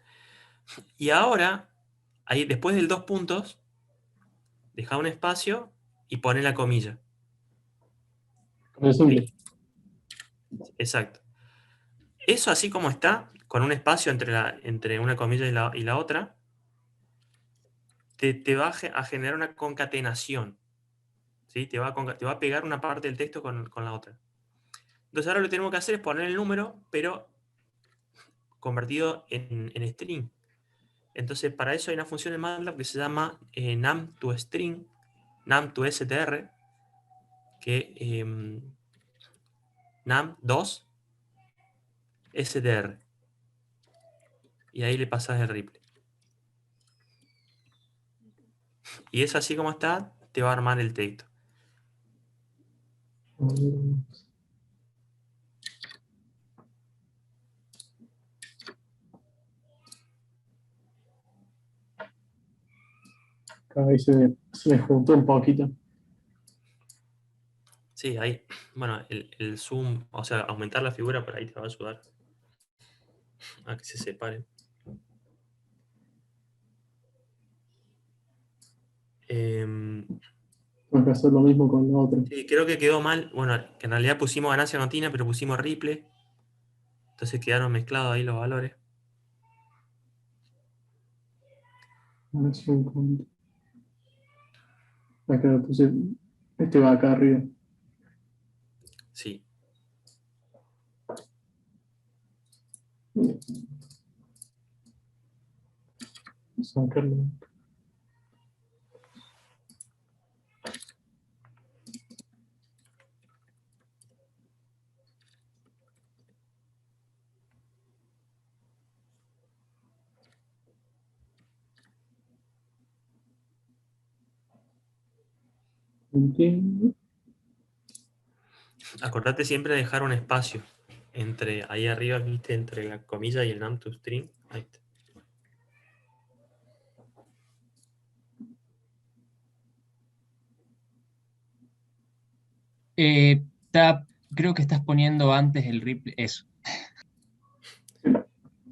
Speaker 1: Y ahora, ahí después del dos puntos, deja un espacio y pone la comilla.
Speaker 2: Es
Speaker 1: ¿Sí?
Speaker 2: simple.
Speaker 1: Exacto. Eso así como está, con un espacio entre una comilla y la otra, te va a generar una concatenación. ¿Sí? Te va a pegar una parte del texto con la otra. Entonces ahora lo que tenemos que hacer es poner el número, pero convertido en string. Entonces para eso hay una función en MATLAB que se llama num2string, num2str, que num2str. Y ahí le pasas el ripple. Y es así como está, te va a armar el texto.
Speaker 2: Ahí se me juntó un poquito.
Speaker 1: Sí, ahí, bueno, el zoom, o sea, aumentar la figura por ahí te va a ayudar a que se separe.
Speaker 2: Tengo que hacer lo mismo con la otra.
Speaker 1: Sí, creo que quedó mal. Bueno, que en realidad pusimos ganancia continua, pero pusimos ripple. Entonces quedaron mezclados ahí los valores.
Speaker 2: Acá lo puse, este va acá arriba.
Speaker 1: Sí.
Speaker 2: Sacarlo. Entiendo.
Speaker 1: Acordate siempre de dejar un espacio entre ahí arriba, viste, entre la comilla y el num to string. Ahí está.
Speaker 4: Creo que estás poniendo antes el replay. Eso.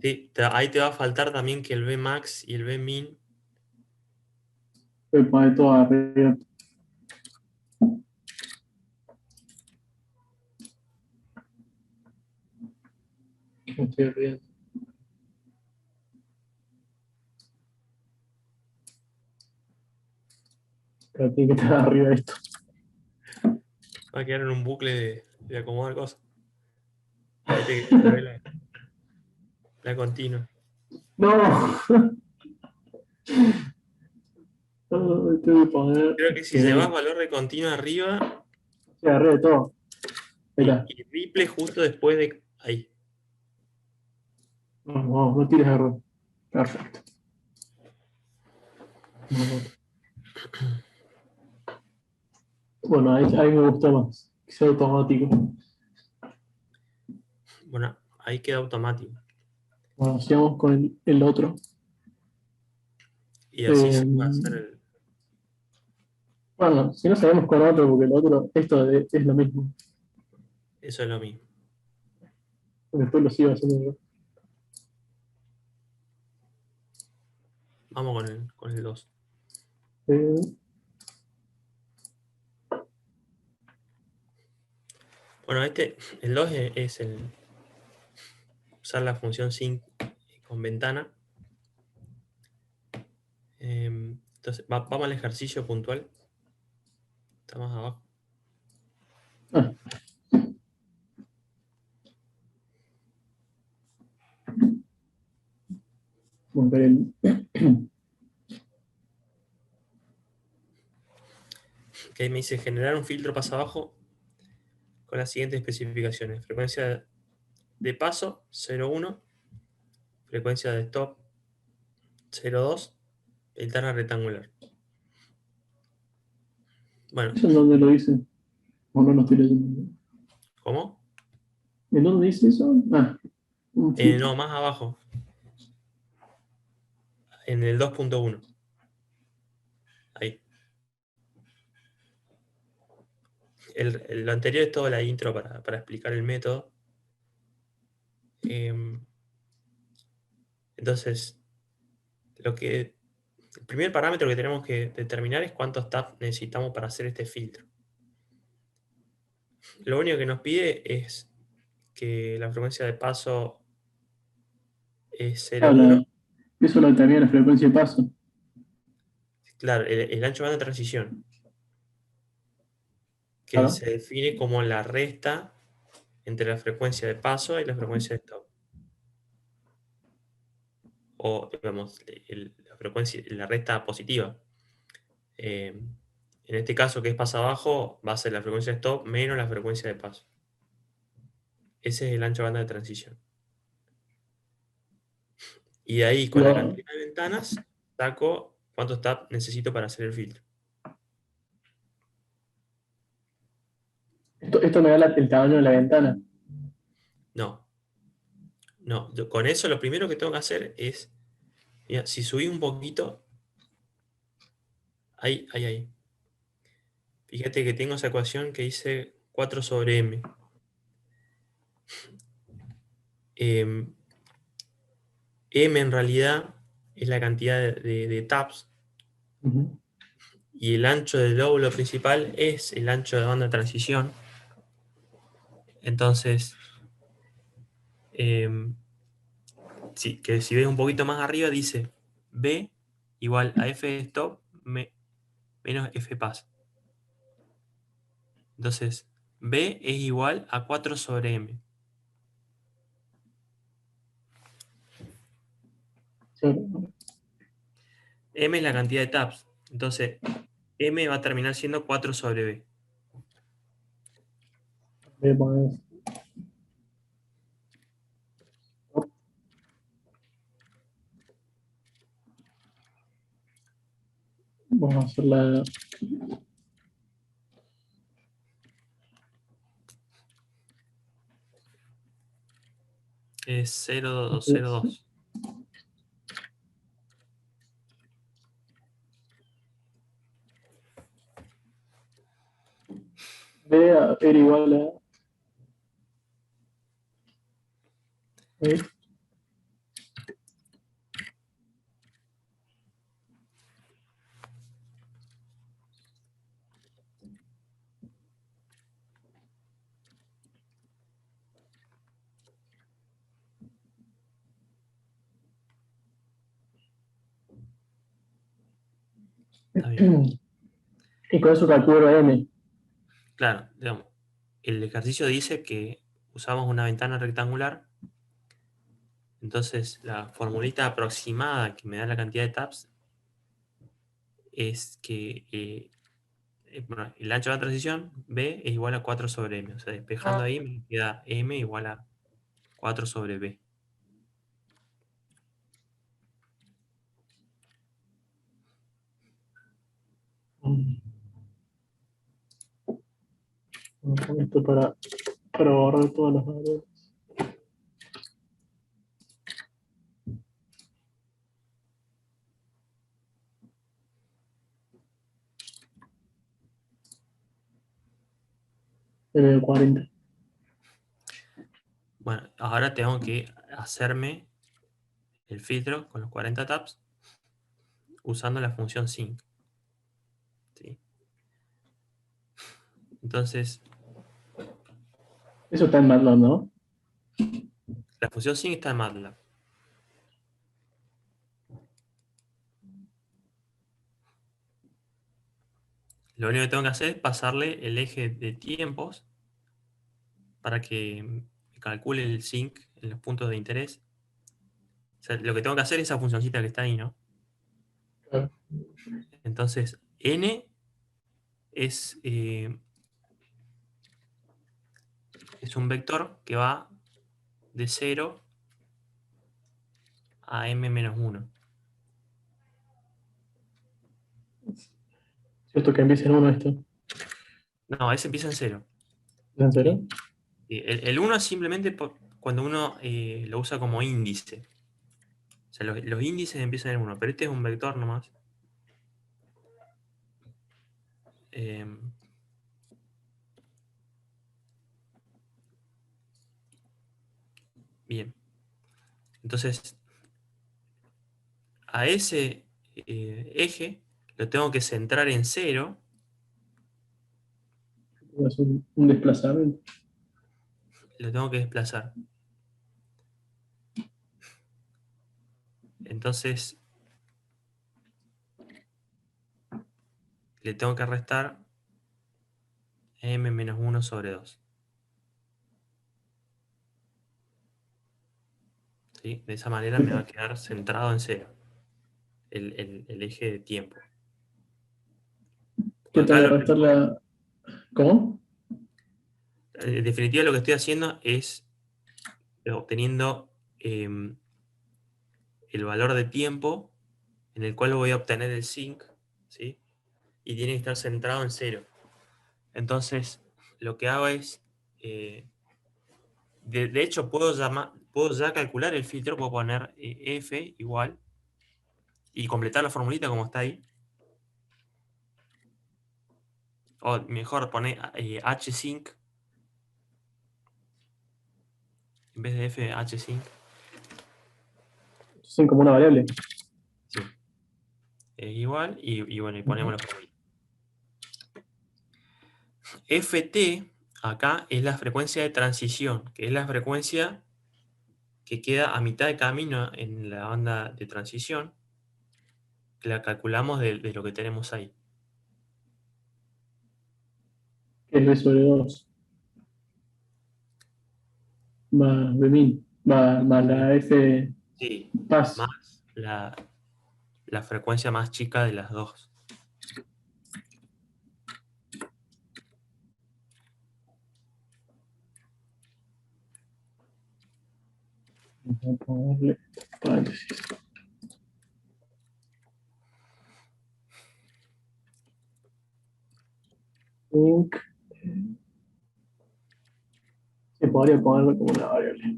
Speaker 1: Sí, ahí te va a faltar también que el Vmax y el Vmin.
Speaker 2: Voy a poner todo arriba. Me estoy olvidando. Pero tiene que estar arriba de esto.
Speaker 1: Va a quedar en un bucle de acomodar cosas. Viste que se ve la continua.
Speaker 2: No. No, tengo que poner.
Speaker 1: Creo que si llevas valor de continua arriba
Speaker 2: Sí, arriba de todo. Ahí está.
Speaker 1: y triple justo después de ahí.
Speaker 2: Vamos, vamos, no tires error. Perfecto. Vamos. Bueno, ahí me gustó más. Que sea automático.
Speaker 1: Bueno, ahí queda automático.
Speaker 2: Bueno, sigamos con el otro.
Speaker 1: Y así se puede hacer el.
Speaker 2: Bueno, si no sabemos con otro, porque el otro, es lo mismo.
Speaker 1: Eso es lo mismo.
Speaker 2: Después lo sigo haciendo yo.
Speaker 1: Vamos con el 2.
Speaker 2: Eh,
Speaker 1: Bueno, el 2 es el usar la función sync con ventana. Entonces, vamos al ejercicio puntual. Está más abajo.
Speaker 2: ah, romper el.
Speaker 1: Que me dice generar un filtro paso abajo con las siguientes especificaciones. Frecuencia de paso 0,1. Frecuencia de stop 0,2. Ventana rectangular. Bueno,
Speaker 2: ¿Eso en dónde lo dice? O no lo estoy leyendo.
Speaker 1: ¿cómo?
Speaker 2: ¿En dónde dice eso? Ah, sí.
Speaker 1: No, más abajo. En el 2.1. Ahí. Lo anterior es toda la intro para explicar el método. Entonces, el primer parámetro que tenemos que determinar es cuántos tabs necesitamos para hacer este filtro. Lo único que nos pide es que la frecuencia de paso es 0,1.
Speaker 2: Eso lo determina la frecuencia de paso.
Speaker 1: Claro, el ancho de banda de transición, que
Speaker 2: Claro.
Speaker 1: se define como la resta entre la frecuencia de paso y la frecuencia de stop. O, digamos, la resta positiva. En este caso, que es paso abajo, va a ser la frecuencia de stop menos la frecuencia de paso. Ese es el ancho de banda de transición. Y de ahí, con la
Speaker 2: Lo-
Speaker 1: cantidad de ventanas, saco cuántos tabs necesito para hacer el filtro.
Speaker 2: esto me da el tamaño de la ventana.
Speaker 1: No, no. Con eso lo primero que tengo que hacer es, mira, si subí un poquito, ahí. Fíjate que tengo esa ecuación que dice 4 sobre m. Em, m en realidad es la cantidad de tabs
Speaker 2: Ujú.
Speaker 1: y el ancho del lóbulo principal es el ancho de banda de transición. Entonces, em, sí, que si ves un poquito más arriba dice B igual a F de stop menos F pass. Entonces, B es igual a 4 sobre M.
Speaker 2: Sí.
Speaker 1: M es la cantidad de tabs. Entonces, M va a terminar siendo 4 sobre B.
Speaker 2: Voy a poner- Vamos a hacer la.
Speaker 1: Es 0,02.
Speaker 2: B era igual a... ¿eh?
Speaker 1: Está bien.
Speaker 2: Y con eso calculo M.
Speaker 1: Claro, digamos, el ejercicio dice que usamos una ventana rectangular, entonces la formulita aproximada que me da la cantidad de tabs es que bueno, el ancho de la transición B es igual a 4 sobre M. O sea, despejando ahí me queda M igual a 4 sobre B.
Speaker 2: Con esto para borrar todas las variables. En el 40.
Speaker 1: Bueno, ahora tengo que hacerme el filtro con los 40 tabs usando la función sync. ¿Sí? Entonces,
Speaker 2: Eso está en MATLAB, ¿no?
Speaker 1: la función sync está en MATLAB. Lo único que tengo que hacer es pasarle el eje de tiempos para que me calcule el sync en los puntos de interés. O sea, lo que tengo que hacer es esa funcioncita que está ahí, ¿no?
Speaker 2: Claro.
Speaker 1: Entonces, n es un vector que va de 0 a m-1.
Speaker 2: Cierto que empieza en 1 esto.
Speaker 1: No, ese empieza en 0.
Speaker 2: ¿Es en serio?
Speaker 1: ¿Sí? El 1 es simplemente cuando uno lo usa como índice. O sea, los índices empiezan en 1, pero este es un vector nomás. Bien. Entonces, a ese eje lo tengo que centrar en 0.
Speaker 2: Es un desplazamiento.
Speaker 1: Lo tengo que desplazar. Entonces, le tengo que restar m-1 sobre 2. ¿Sí? De esa manera me va a quedar centrado en 0 el eje de tiempo.
Speaker 2: ¿Qué
Speaker 1: Acá
Speaker 2: tengo que restar la...? ¿Cómo?
Speaker 1: en definitiva lo que estoy haciendo es obteniendo el valor de tiempo en el cual voy a obtener el sync, ¿sí? Y tiene que estar centrado en 0. Entonces, lo que hago es, de hecho, puedo ya calcular el filtro, puedo poner f igual y completar la formulita como está ahí. O mejor, poner hsync en vez de f, hsync.
Speaker 2: Son como una variable.
Speaker 1: Sí. Es igual y bueno, y ponemos la formulita. Ft acá es la frecuencia de transición, que es la frecuencia que queda a mitad de camino en la banda de transición, que la calculamos de lo que tenemos ahí.
Speaker 2: Que es B sobre 2. Más B min. Más la F
Speaker 1: Sí,
Speaker 2: pas.
Speaker 1: más la frecuencia más chica de las dos.
Speaker 2: Vamos a ponerle paréntesis. Link. Se podría ponerlo como una variable.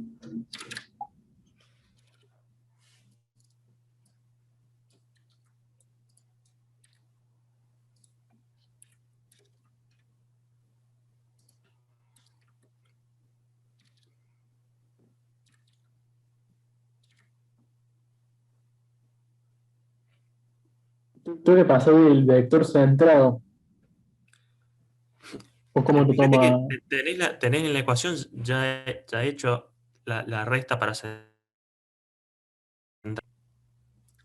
Speaker 2: Tengo que pasar del vector centrado. ¿O cómo te
Speaker 1: Fíjate que
Speaker 2: toma?
Speaker 1: tenés en la ecuación ya hecho la resta para centrar.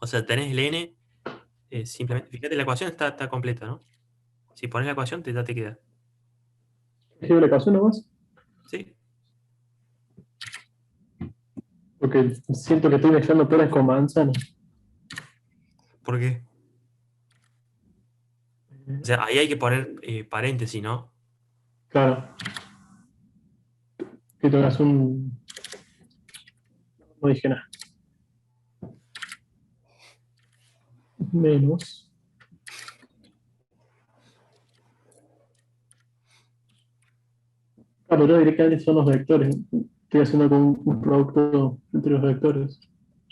Speaker 1: O sea, tenés el n, simplemente, fíjate, la ecuación está completa, ¿no? Si pones la ecuación, ya te queda.
Speaker 2: ¿Escribo la ecuación nomás?
Speaker 1: ¿Sí?
Speaker 2: Porque siento que estoy mezclando peras con manzanas.
Speaker 1: ¿Por qué? O sea, ahí hay que poner paréntesis, ¿no?
Speaker 2: Claro, que tengas un. No dije nada. Menos. Claro, pero directamente son los vectores. Estoy haciendo como un producto entre los vectores.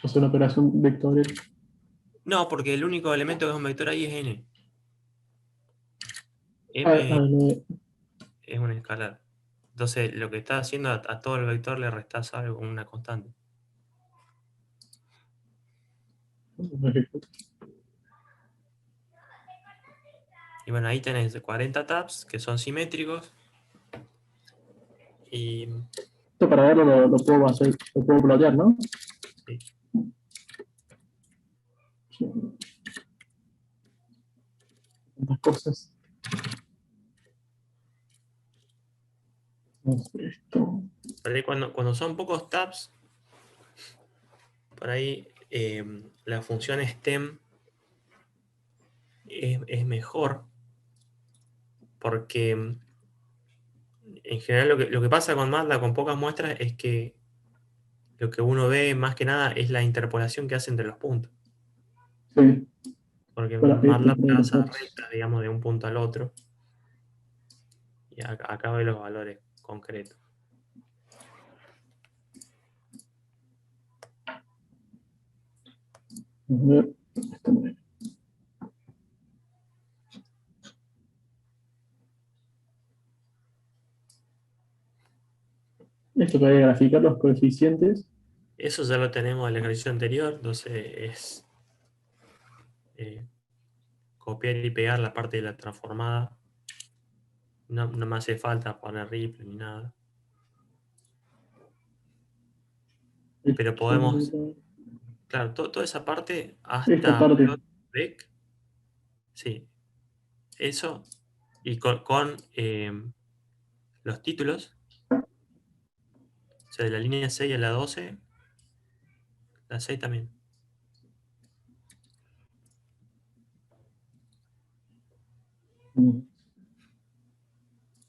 Speaker 2: O sea, una operación vectorial.
Speaker 1: No, porque el único elemento que es un vector ahí es n. M
Speaker 2: No,
Speaker 1: es un escalar. Entonces, lo que está haciendo a todo el vector le restás algo, una constante.
Speaker 2: no ejecuto.
Speaker 1: Y bueno, ahí tenés 40 tabs que son simétricos. Y
Speaker 2: Esto para verlo lo puedo hacer, lo puedo plotear, ¿no?
Speaker 1: sí,
Speaker 2: Tantas cosas. Vamos a ver esto.
Speaker 1: por ahí cuando son pocos tabs, por ahí la función stem es mejor porque en general lo que pasa con MATLAB con pocas muestras es que lo que uno ve más que nada es la interpolación que hace entre los puntos.
Speaker 2: Sí,
Speaker 1: Porque
Speaker 2: para
Speaker 1: MATLAB
Speaker 2: poner los
Speaker 1: traza
Speaker 2: datos.
Speaker 1: rectas, digamos, de un punto al otro y acá ve los valores concretos.
Speaker 2: A ver, esto no es. Esto para graficar los coeficientes.
Speaker 1: Eso ya lo tenemos en el ejercicio anterior, entonces es eh, copiar y pegar la parte de la transformada. No me hace falta poner ripple ni nada. Pero podemos, claro, toda esa parte
Speaker 2: Esta
Speaker 1: hasta
Speaker 2: parte.
Speaker 1: plot vec, sí, eso, y con los títulos, o sea, de la línea 6 a la 12, la 6 también.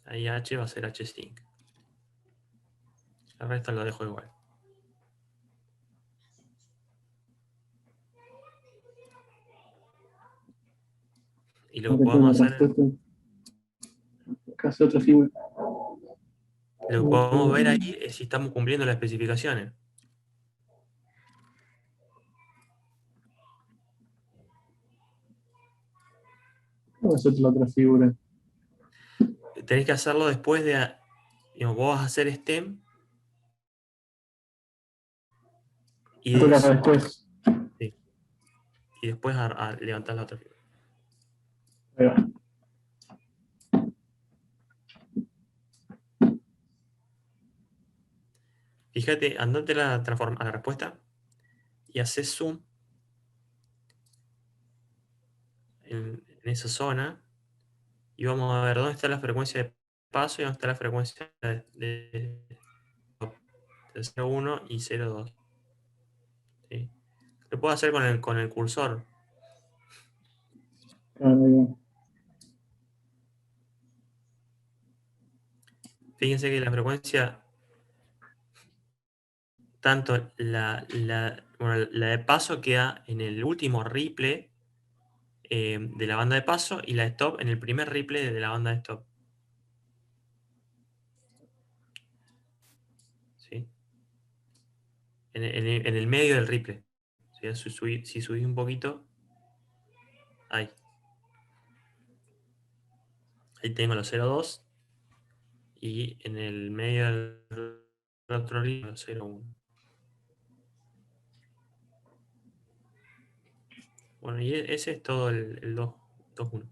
Speaker 1: Ahí H va a ser H-Sync. El resto lo dejo igual. Y lo que
Speaker 2: Acá tengo
Speaker 1: podemos
Speaker 2: una
Speaker 1: hacer,
Speaker 2: respuesta. Acá hace otra figura.
Speaker 1: lo que podemos ver ahí es si estamos cumpliendo las especificaciones.
Speaker 2: Vamos a hacer la otra figura.
Speaker 1: Tenés que hacerlo después de, digamos, vos vas a hacer STEM y
Speaker 2: Esto
Speaker 1: de
Speaker 2: que hace
Speaker 1: eso,
Speaker 2: después.
Speaker 1: sí, y después a levantar la otra figura.
Speaker 2: Ahí va.
Speaker 1: Fíjate, andate a la respuesta y haces zoom en esa zona y vamos a ver dónde está la frecuencia de paso y dónde está la frecuencia de 0,1 y 0,2. ¿Sí? Lo puedo hacer con el cursor.
Speaker 2: Ahí va.
Speaker 1: Fíjense que la frecuencia, tanto bueno, la de paso queda en el último ripple de la banda de paso y la de stop en el primer ripple de la banda de stop. ¿Sí? En el medio del ripple. ¿Sí? Si subís un poquito, ahí. Ahí tengo los 0,2 y en el medio del otro ripple los 0,1. Bueno, y ese es todo el 2.1.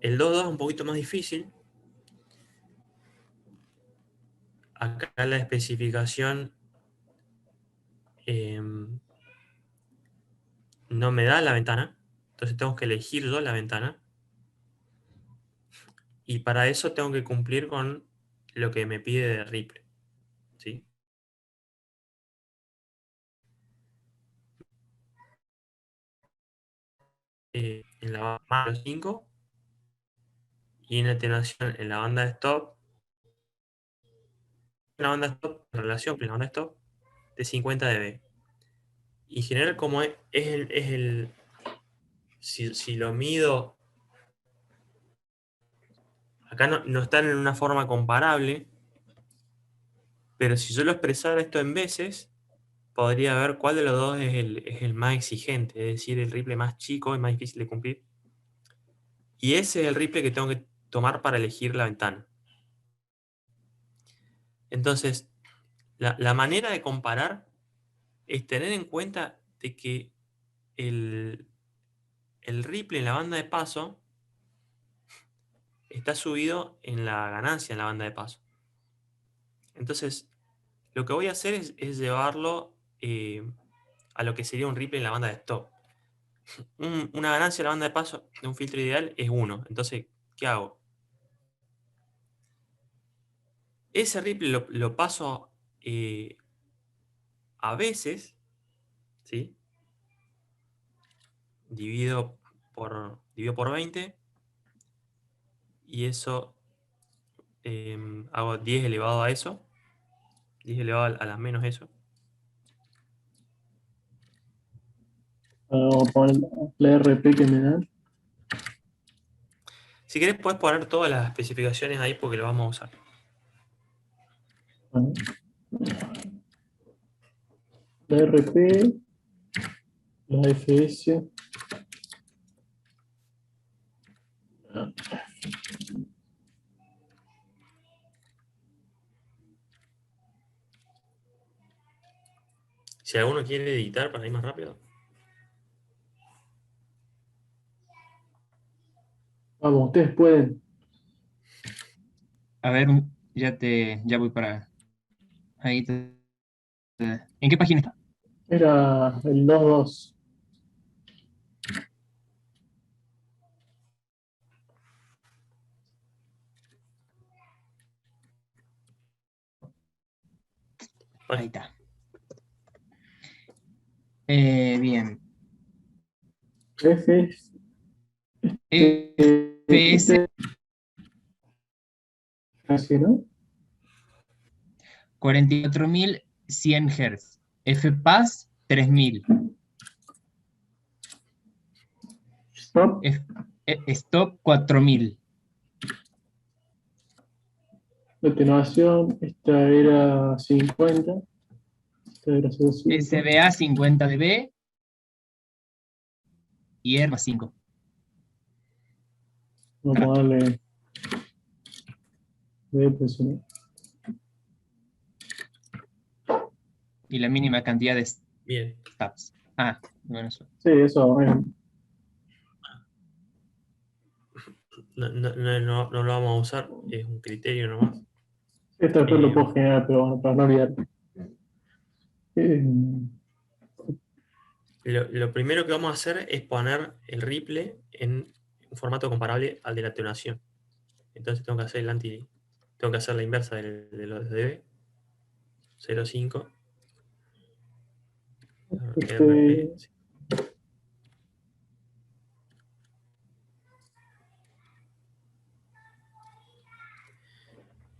Speaker 1: El 2.2 es un poquito más difícil. Acá la especificación no me da la ventana, entonces tengo que elegir yo la ventana. Y para eso tengo que cumplir con lo que me pide de Ripple. ¿Sí? En la banda 5 y en atenuación en la banda de stop, en relación con la banda de stop de 50 dB. Y en general, como si lo mido, acá no están en una forma comparable, pero si yo lo expresara esto en veces, podría ver cuál de los dos es el más exigente, es decir, el ripple más chico y más difícil de cumplir. Y ese es el ripple que tengo que tomar para elegir la ventana. Entonces, la manera de comparar es tener en cuenta de que el ripple en la banda de paso está subido en la ganancia en la banda de paso. Entonces, lo que voy a hacer es llevarlo a lo que sería un ripple en la banda de stop. Una ganancia en la banda de paso de un filtro ideal es 1. Entonces, ¿qué hago? Ese ripple lo paso a veces, ¿sí? Divido por 20 y eso hago 10 elevado a eso, 10 elevado a las menos eso.
Speaker 2: Vamos a poner la RP que me dan.
Speaker 1: Si querés puedes poner todas las especificaciones ahí porque lo vamos a usar.
Speaker 2: Bueno, la RP, la FS.
Speaker 1: Si alguno quiere editar para ir más rápido.
Speaker 2: Vamos, ustedes pueden.
Speaker 4: A ver, ya voy para ahí. ¿En qué página está?
Speaker 2: Era el 2.2.
Speaker 4: Ahí
Speaker 1: Bueno,
Speaker 4: está. Bien.
Speaker 2: FS.
Speaker 4: FPS
Speaker 2: Así, ¿no?
Speaker 4: 44.100 Hz. FPAS 3000.
Speaker 2: Stop.
Speaker 4: Stop 4000.
Speaker 2: La atenuación, esta era 50. Esta era 0.5.
Speaker 4: SBA 50 dB y ERMA 5.
Speaker 2: Vamos a darle de presión.
Speaker 4: Y la mínima cantidad de
Speaker 1: bien.
Speaker 4: stops. Ah, bueno, eso.
Speaker 2: Sí, eso.
Speaker 1: No lo vamos a usar, es un criterio nomás.
Speaker 2: Esto después lo
Speaker 1: Eh,
Speaker 2: puedo generar, pero bueno, para no olvidar.
Speaker 1: lo primero que vamos a hacer es poner el ripple en un formato comparable al de la atenuación. Entonces tengo que hacer tengo que hacer la inversa de los dB. 0.5 RP. Sí.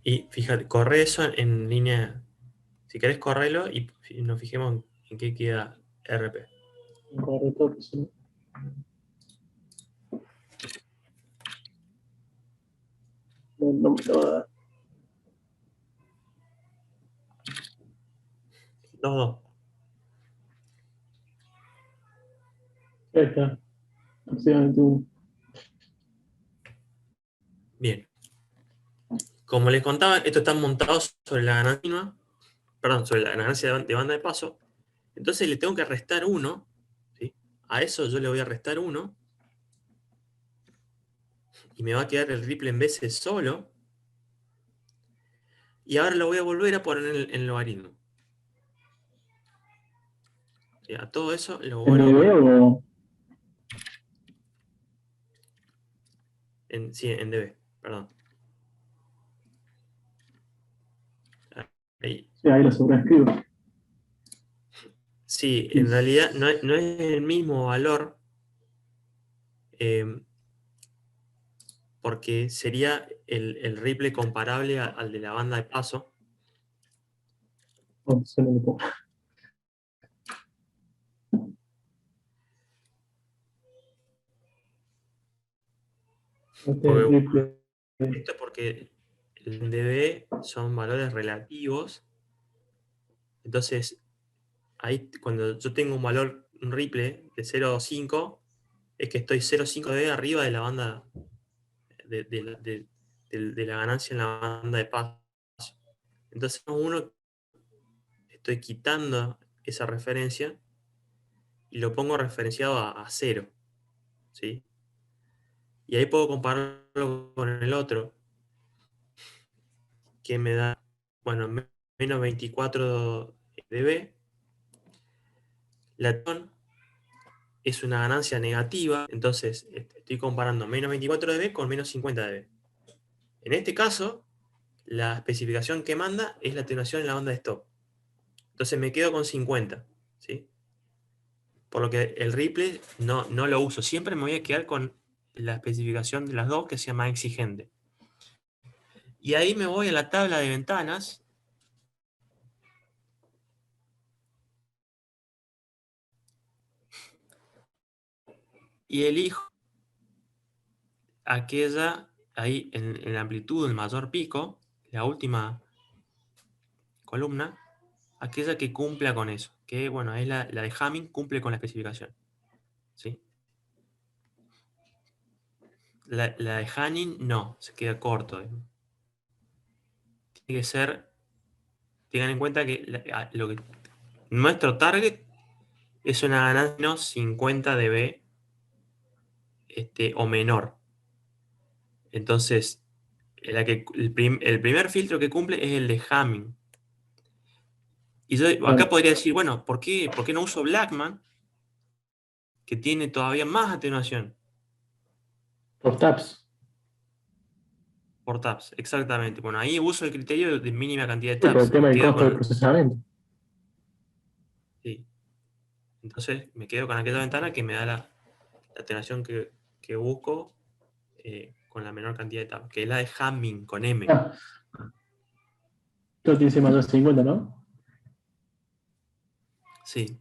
Speaker 1: Y fíjate, corre eso en línea. Si querés, correlo y nos fijemos en qué queda RP.
Speaker 2: Correcto, presión. No me lo va a dar.
Speaker 1: Los dos.
Speaker 2: Ahí está. Aproximadamente uno.
Speaker 1: Bien. Como les contaba, esto está montado sobre la ganancia continua, perdón, sobre la ganancia de banda de paso. Entonces le tengo que restar 1, ¿sí? A eso yo le voy a restar 1 y me va a quedar el ripple en veces solo. Y ahora lo voy a volver a poner en el logaritmo. ¿Sí? A todo eso lo
Speaker 2: ¿En
Speaker 1: vuelvo a
Speaker 2: DB
Speaker 1: poner
Speaker 2: o
Speaker 1: sí, en dB, perdón. Ahí.
Speaker 2: sí, ahí lo sobreescribo?
Speaker 1: Sí,
Speaker 2: Y
Speaker 1: en realidad no es el mismo valor, porque sería el ripple comparable al de la banda de paso.
Speaker 2: se lo pongo. Este es el
Speaker 1: Porque,
Speaker 2: triple.
Speaker 1: esto es porque el dB son valores relativos. Entonces, ahí cuando yo tengo un valor, un ripple de 0,5, es que estoy 0,5 dB arriba de la banda de la ganancia en la banda de paso. Entonces, uno, estoy quitando esa referencia y lo pongo referenciado a 0. ¿Sí? Y ahí puedo compararlo con el otro, que me da, bueno, menos 24 dB. La TON es una ganancia negativa, entonces estoy comparando menos 24 dB con menos 50 dB. En este caso, la especificación que manda es la atenuación en la banda de stop. Entonces me quedo con 50. ¿Sí? Por lo que el ripple no lo uso. Siempre me voy a quedar con la especificación de las dos que sea más exigente. Y ahí me voy a la tabla de ventanas. Y elijo aquella, ahí en la amplitud del mayor pico, la última columna, aquella que cumpla con eso. Que bueno, es la de Hamming, cumple con la especificación. ¿Sí? La de Hanning no, se queda corto. Tiene que ser, tengan en cuenta que, nuestro target es una ganancia menos 50 dB o menor. Entonces, el primer filtro que cumple es el de Hamming. Y yo acá
Speaker 2: Claro,
Speaker 1: podría decir, bueno, por qué no uso Blackman, que tiene todavía más atenuación
Speaker 2: por taps.
Speaker 1: por taps? Exactamente. Bueno, ahí uso el criterio de mínima cantidad de
Speaker 2: Sí, por el
Speaker 1: taps.
Speaker 2: tema
Speaker 1: Me
Speaker 2: del
Speaker 1: quedo
Speaker 2: costo de
Speaker 1: con,
Speaker 2: procesamiento.
Speaker 1: sí. Entonces me quedo con aquella ventana que me da la atenuación que busco con la menor cantidad de taps, que es la de Hamming con M.
Speaker 2: Ah, esto tiene mayor 50, ¿no?
Speaker 1: Sí.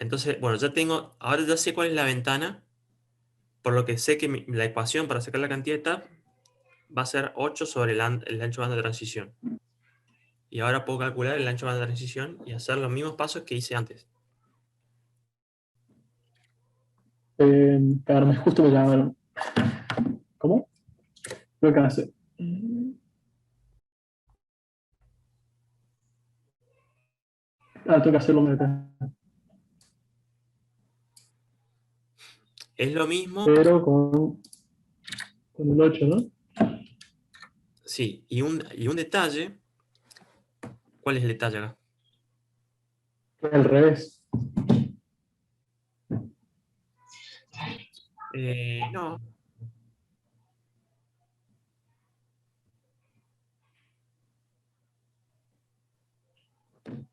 Speaker 1: Entonces, bueno, ahora ya sé cuál es la ventana, por lo que sé que la ecuación para sacar la cantidad de taps va a ser 8 sobre el ancho de banda de transición. Y ahora puedo calcular el ancho de banda de transición y hacer los mismos pasos que hice antes.
Speaker 2: Perdón, justo me llamaron. ¿Cómo? Lo que hace. Tengo que hacerlo acá.
Speaker 1: Es lo mismo,
Speaker 2: Pero con el 8, ¿no?
Speaker 1: sí, y un detalle, ¿cuál es el detalle acá?
Speaker 2: Al revés.
Speaker 1: No,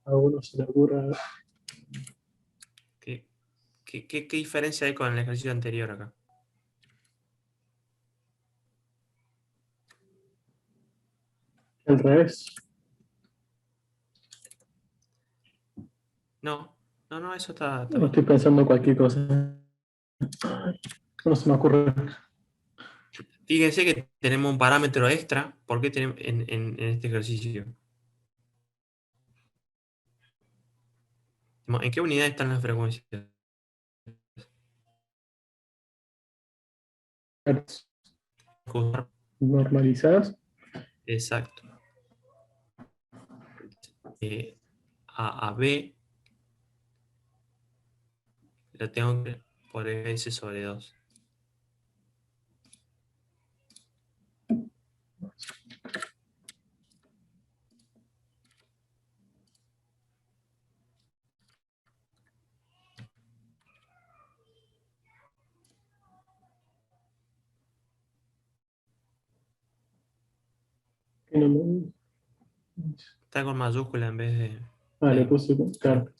Speaker 2: A uno se le ocurra.
Speaker 1: ¿qué, qué diferencia hay con el ejercicio anterior acá?
Speaker 2: Al revés.
Speaker 1: No, no, eso está
Speaker 2: No
Speaker 1: bien.
Speaker 2: estoy pensando cualquier cosa. No se me ocurre.
Speaker 1: Fíjense que tenemos un parámetro extra. ¿Por qué tenemos en este ejercicio? ¿En qué unidad están las frecuencias?
Speaker 2: hertz
Speaker 1: Usar-
Speaker 2: normalizadas.
Speaker 1: Exacto. A B lo tengo que por S sobre 2.
Speaker 2: Que no me-
Speaker 1: Está con mayúscula en vez de...
Speaker 2: le puse con claro.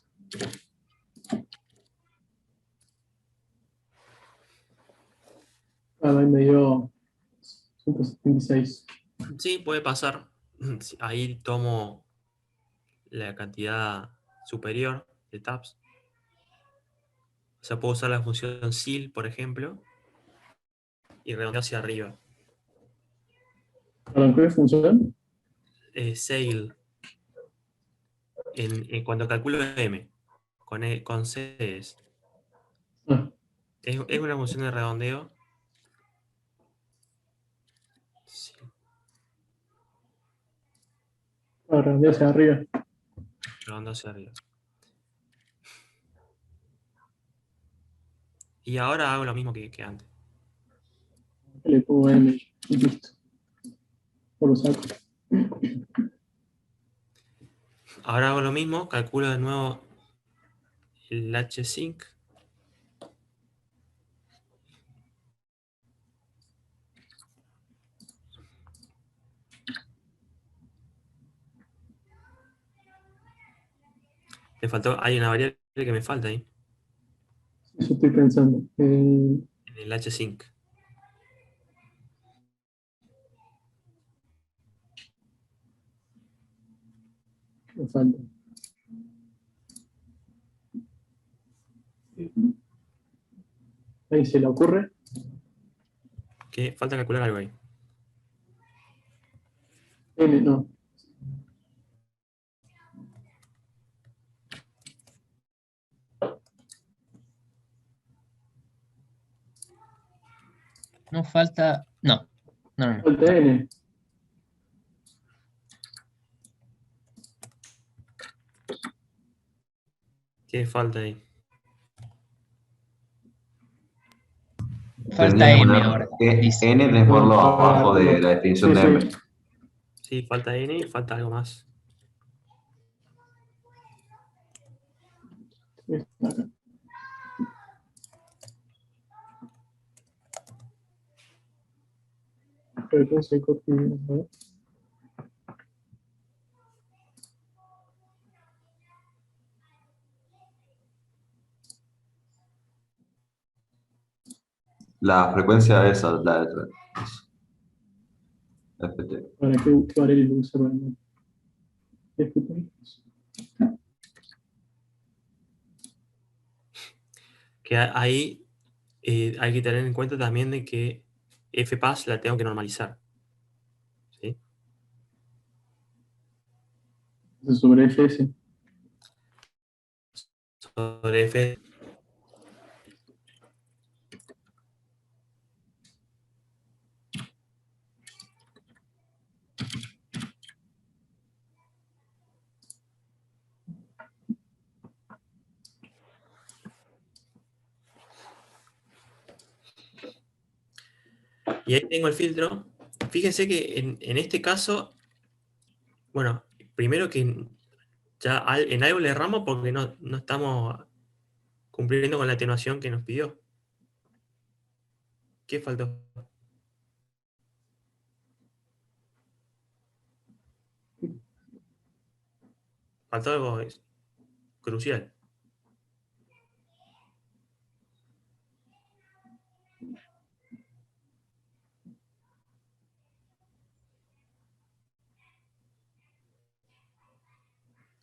Speaker 2: Ahí me dio 176.
Speaker 1: Sí, puede pasar. Ahí tomo la cantidad superior de tabs. O sea, puedo usar la función sil, por ejemplo, y redondeo hacia arriba.
Speaker 2: ¿Para qué función?
Speaker 1: Sail, cuando calculo M, con C
Speaker 2: Ah,
Speaker 1: es una función de redondeo. Sí,
Speaker 2: redondeo hacia arriba.
Speaker 1: redondeo hacia arriba. Y ahora hago lo mismo que antes.
Speaker 2: Le pongo M y listo. Por lo saco.
Speaker 1: Ahora hago lo mismo, calculo de nuevo el H-Sync. Me faltó, hay una variable que me falta ahí,
Speaker 2: Eso estoy pensando.
Speaker 1: en el H-Sync.
Speaker 2: Me falta. Ahí se le ocurre.
Speaker 1: Que falta calcular algo ahí.
Speaker 2: N, no.
Speaker 4: No falta. No. No.
Speaker 2: Falta N.
Speaker 1: ¿Qué falta ahí?
Speaker 4: Falta
Speaker 3: Tendrías que
Speaker 4: M
Speaker 3: poner
Speaker 4: ahora. Dice.
Speaker 3: N, tenés que ponerlo abajo de
Speaker 2: No.
Speaker 3: la definición
Speaker 2: Sí,
Speaker 3: de M.
Speaker 2: sí.
Speaker 1: Sí, falta N y falta algo más.
Speaker 2: Acá. Frecuencia de corte. A ver.
Speaker 3: La frecuencia es la de FT.
Speaker 2: ¿Para qué variable lo usa para no?
Speaker 1: Que ahí hay que tener en cuenta también de que fpas la tengo que normalizar. ¿Sí?
Speaker 2: Sobre FS.
Speaker 1: Sobre F. Y ahí tengo el filtro. Fíjense que en este caso, bueno, primero que ya en algo le erramos porque no estamos cumpliendo con la atenuación que nos pidió. ¿Qué faltó? Faltó algo crucial.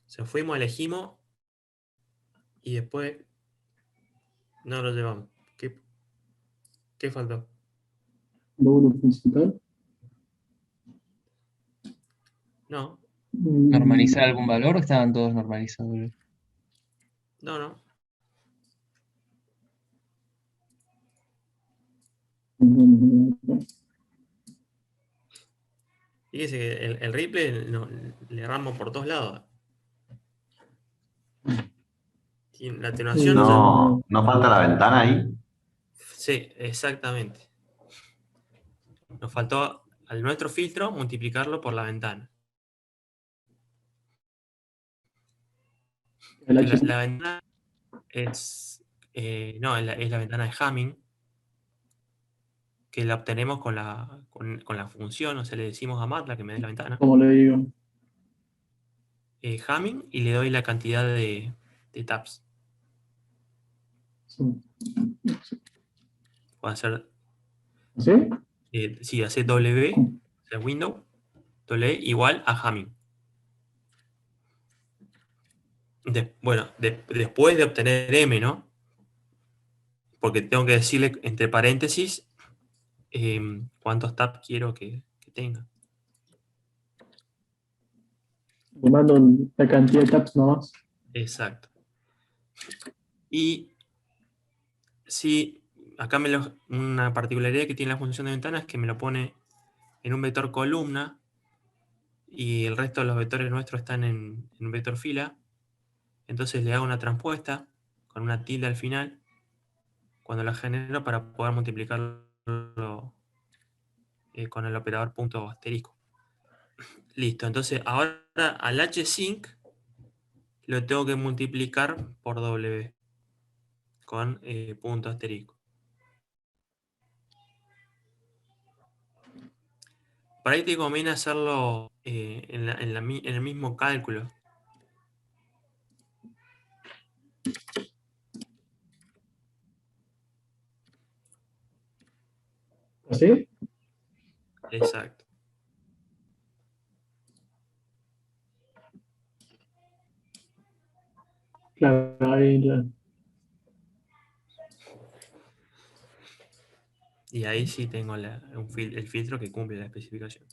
Speaker 1: O sea, fuimos, elegimos y después no lo llevamos. ¿Qué faltó?
Speaker 2: Módulo principal.
Speaker 1: No,
Speaker 4: ¿Normalizar algún valor o estaban todos normalizados?
Speaker 1: no. Fíjese que el Ripple le erramos por todos lados. Y la atenuación,
Speaker 3: No falta la ventana ahí.
Speaker 1: sí, exactamente. Nos faltó al nuestro filtro multiplicarlo por la ventana.
Speaker 2: El
Speaker 1: Que
Speaker 2: H
Speaker 1: la ventana es, no, es la ventana de Hamming, que la obtenemos con la función, o sea, le decimos a MATLAB que me dé la ventana.
Speaker 2: como le digo.
Speaker 1: Hamming, y le doy la cantidad de tabs.
Speaker 2: Sí.
Speaker 1: Puede hacer,
Speaker 2: ¿Sí?
Speaker 1: sí, hace W, o sea, window, W igual a Hamming. Bueno, después de obtener M, ¿no? Porque tengo que decirle entre paréntesis cuántos tabs quiero que tenga.
Speaker 2: Le mando la cantidad de tabs nomás.
Speaker 1: Exacto. Y si acá una particularidad que tiene la función de ventana es que me lo pone en un vector columna y el resto de los vectores nuestros están en un vector fila. Entonces le hago una transpuesta con una tilde al final cuando la genero para poder multiplicarlo con el operador punto asterisco. Listo, entonces ahora al hsync lo tengo que multiplicar por W con punto asterisco. Por ahí te conviene hacerlo en el mismo cálculo.
Speaker 2: ¿Así?
Speaker 1: Exacto.
Speaker 2: Claro, ahí
Speaker 1: Y ahí sí tengo el filtro que cumple la especificación.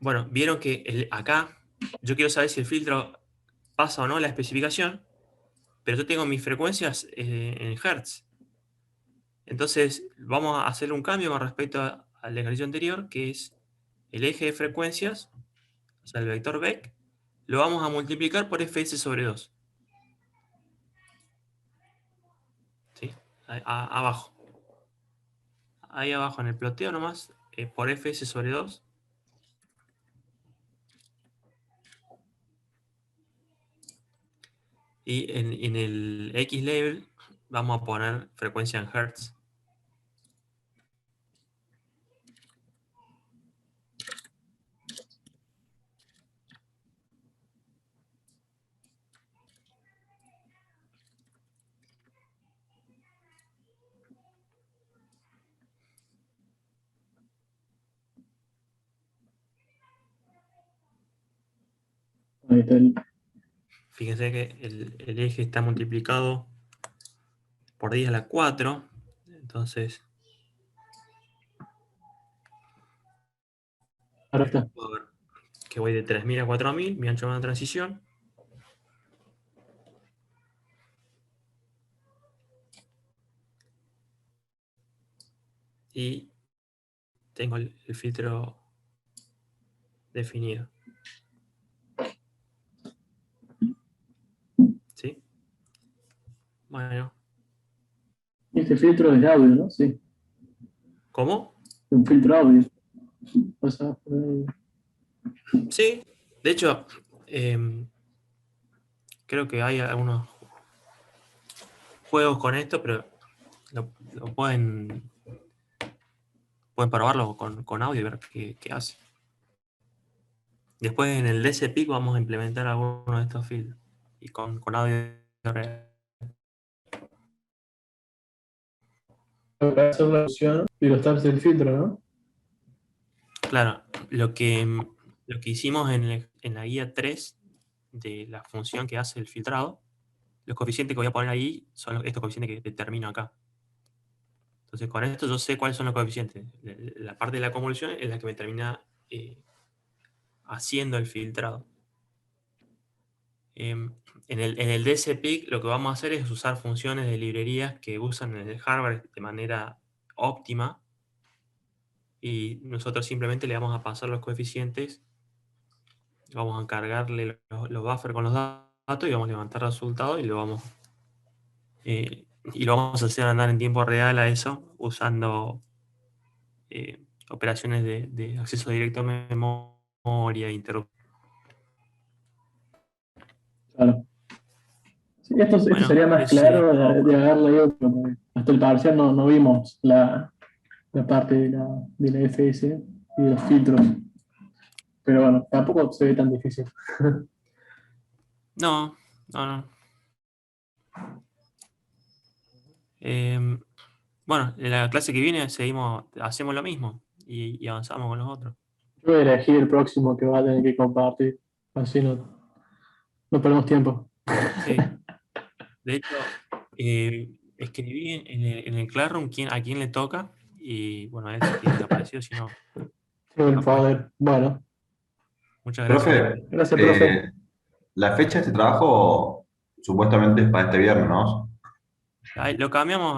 Speaker 1: Bueno, vieron que acá yo quiero saber si el filtro pasa o no la especificación, pero yo tengo mis frecuencias en Hertz. Entonces vamos a hacer un cambio con respecto al ejercicio anterior, que es el eje de frecuencias, o sea, el vector Beck, lo vamos a multiplicar por fs sobre 2. ¿Sí? Abajo. Ahí abajo en el ploteo nomás, por fs sobre 2. Y en el X-label vamos a poner frecuencia en Hertz.
Speaker 2: ahí está
Speaker 1: Fíjense que el eje está multiplicado por 10 a la 4. Entonces,
Speaker 2: ahora está.
Speaker 1: puedo ver que voy de 3000 a 4000, mi ancho de banda de transición. Y tengo el filtro definido. ¿Sí? Bueno.
Speaker 2: Y este filtro es de audio, ¿no? Sí.
Speaker 1: ¿Cómo?
Speaker 2: Un filtro audio. O sea,
Speaker 1: Sí. De hecho, creo que hay algunos juegos con esto, pero lo pueden probarlo con audio y ver qué hace. Después en el DCPIC vamos a implementar alguno de estos filtros. Y con audio real.
Speaker 2: hacer la opción y los tabs del filtro, ¿no?
Speaker 1: Claro, lo que hicimos en la guía 3 de la función que hace el filtrado, los coeficientes que voy a poner ahí son estos coeficientes que determino acá. Entonces con esto yo sé cuáles son los coeficientes. La parte de la convolución es la que me termina haciendo el filtrado. En el DCPIC lo que vamos a hacer es usar funciones de librerías que usan en el hardware de manera óptima y nosotros simplemente le vamos a pasar los coeficientes, vamos a cargarle los buffers con los datos y vamos a levantar resultados y lo vamos a hacer andar en tiempo real a eso usando operaciones de acceso directo a memoria, interrupción.
Speaker 2: Claro. Sí, esto
Speaker 1: Bueno,
Speaker 2: sería más
Speaker 1: eso
Speaker 2: claro
Speaker 1: sería todo.
Speaker 2: de haber leído, porque hasta el parcial no vimos la parte de la FS y de los filtros. Pero bueno, tampoco se ve tan difícil.
Speaker 1: No. Bueno, en la clase que viene hacemos lo mismo y avanzamos con los otros.
Speaker 2: Yo voy a elegir el próximo que va a tener que compartir, así no perdemos tiempo.
Speaker 1: Sí. De hecho, escribí en el Classroom a quién le toca y bueno, a él si le apareció, si no.
Speaker 2: Tengo el
Speaker 1: Ah, pues.
Speaker 2: poder. Bueno,
Speaker 1: Muchas gracias.
Speaker 3: Profe,
Speaker 2: gracias, profe.
Speaker 3: la fecha de este trabajo supuestamente es para este viernes, ¿no?
Speaker 1: Ahí lo cambiamos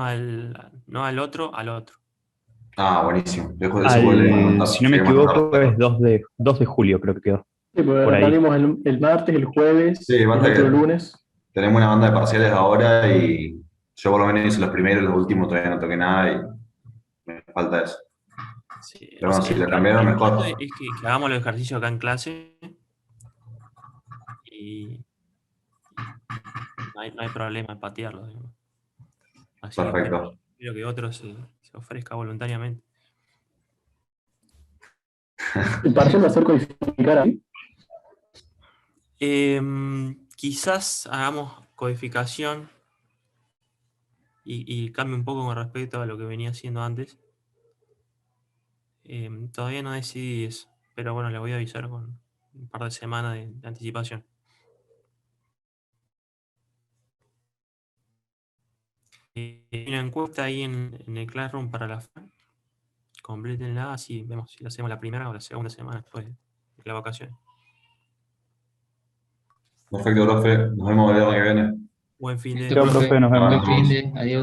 Speaker 1: no al otro, al otro.
Speaker 3: Ah, buenísimo. Eso puede leer más
Speaker 5: Si no me
Speaker 3: más
Speaker 5: equivoco,
Speaker 3: tarde.
Speaker 5: es 2 de julio, creo que quedó.
Speaker 2: Sí, porque
Speaker 5: por
Speaker 2: lo
Speaker 5: ahí.
Speaker 2: salimos el martes, el jueves,
Speaker 3: Sí,
Speaker 2: el
Speaker 3: basta
Speaker 2: otro
Speaker 3: que
Speaker 2: lunes.
Speaker 3: tenemos una banda de parciales ahora y yo por lo menos hice los primeros y los últimos, todavía no toqué nada y me falta eso.
Speaker 1: Sí,
Speaker 3: Pero
Speaker 1: o
Speaker 3: bueno,
Speaker 1: sea,
Speaker 3: si lo cambiaron,
Speaker 1: el trato
Speaker 3: mejor.
Speaker 1: es que hagamos los ejercicios acá en clase y no hay problema en patearlos, digamos. Así
Speaker 3: Perfecto.
Speaker 1: espero que otro se ofrezca voluntariamente.
Speaker 2: El parcial va a ser codificar ahí.
Speaker 1: Quizás hagamos codificación y cambie un poco con respecto a lo que venía haciendo antes. Todavía no decidí eso, pero bueno, le voy a avisar con un par de semanas de anticipación. Hay una encuesta ahí en el Classroom para la FAN. Complétenla, así vemos si la hacemos la primera o la segunda semana después de la vacación.
Speaker 3: Perfecto, profe. Nos vemos el viernes que viene.
Speaker 1: Buen fin de...
Speaker 4: Listo,
Speaker 5: Chao,
Speaker 4: profe.
Speaker 5: profe, nos vemos.
Speaker 4: Buen fin de, adiós.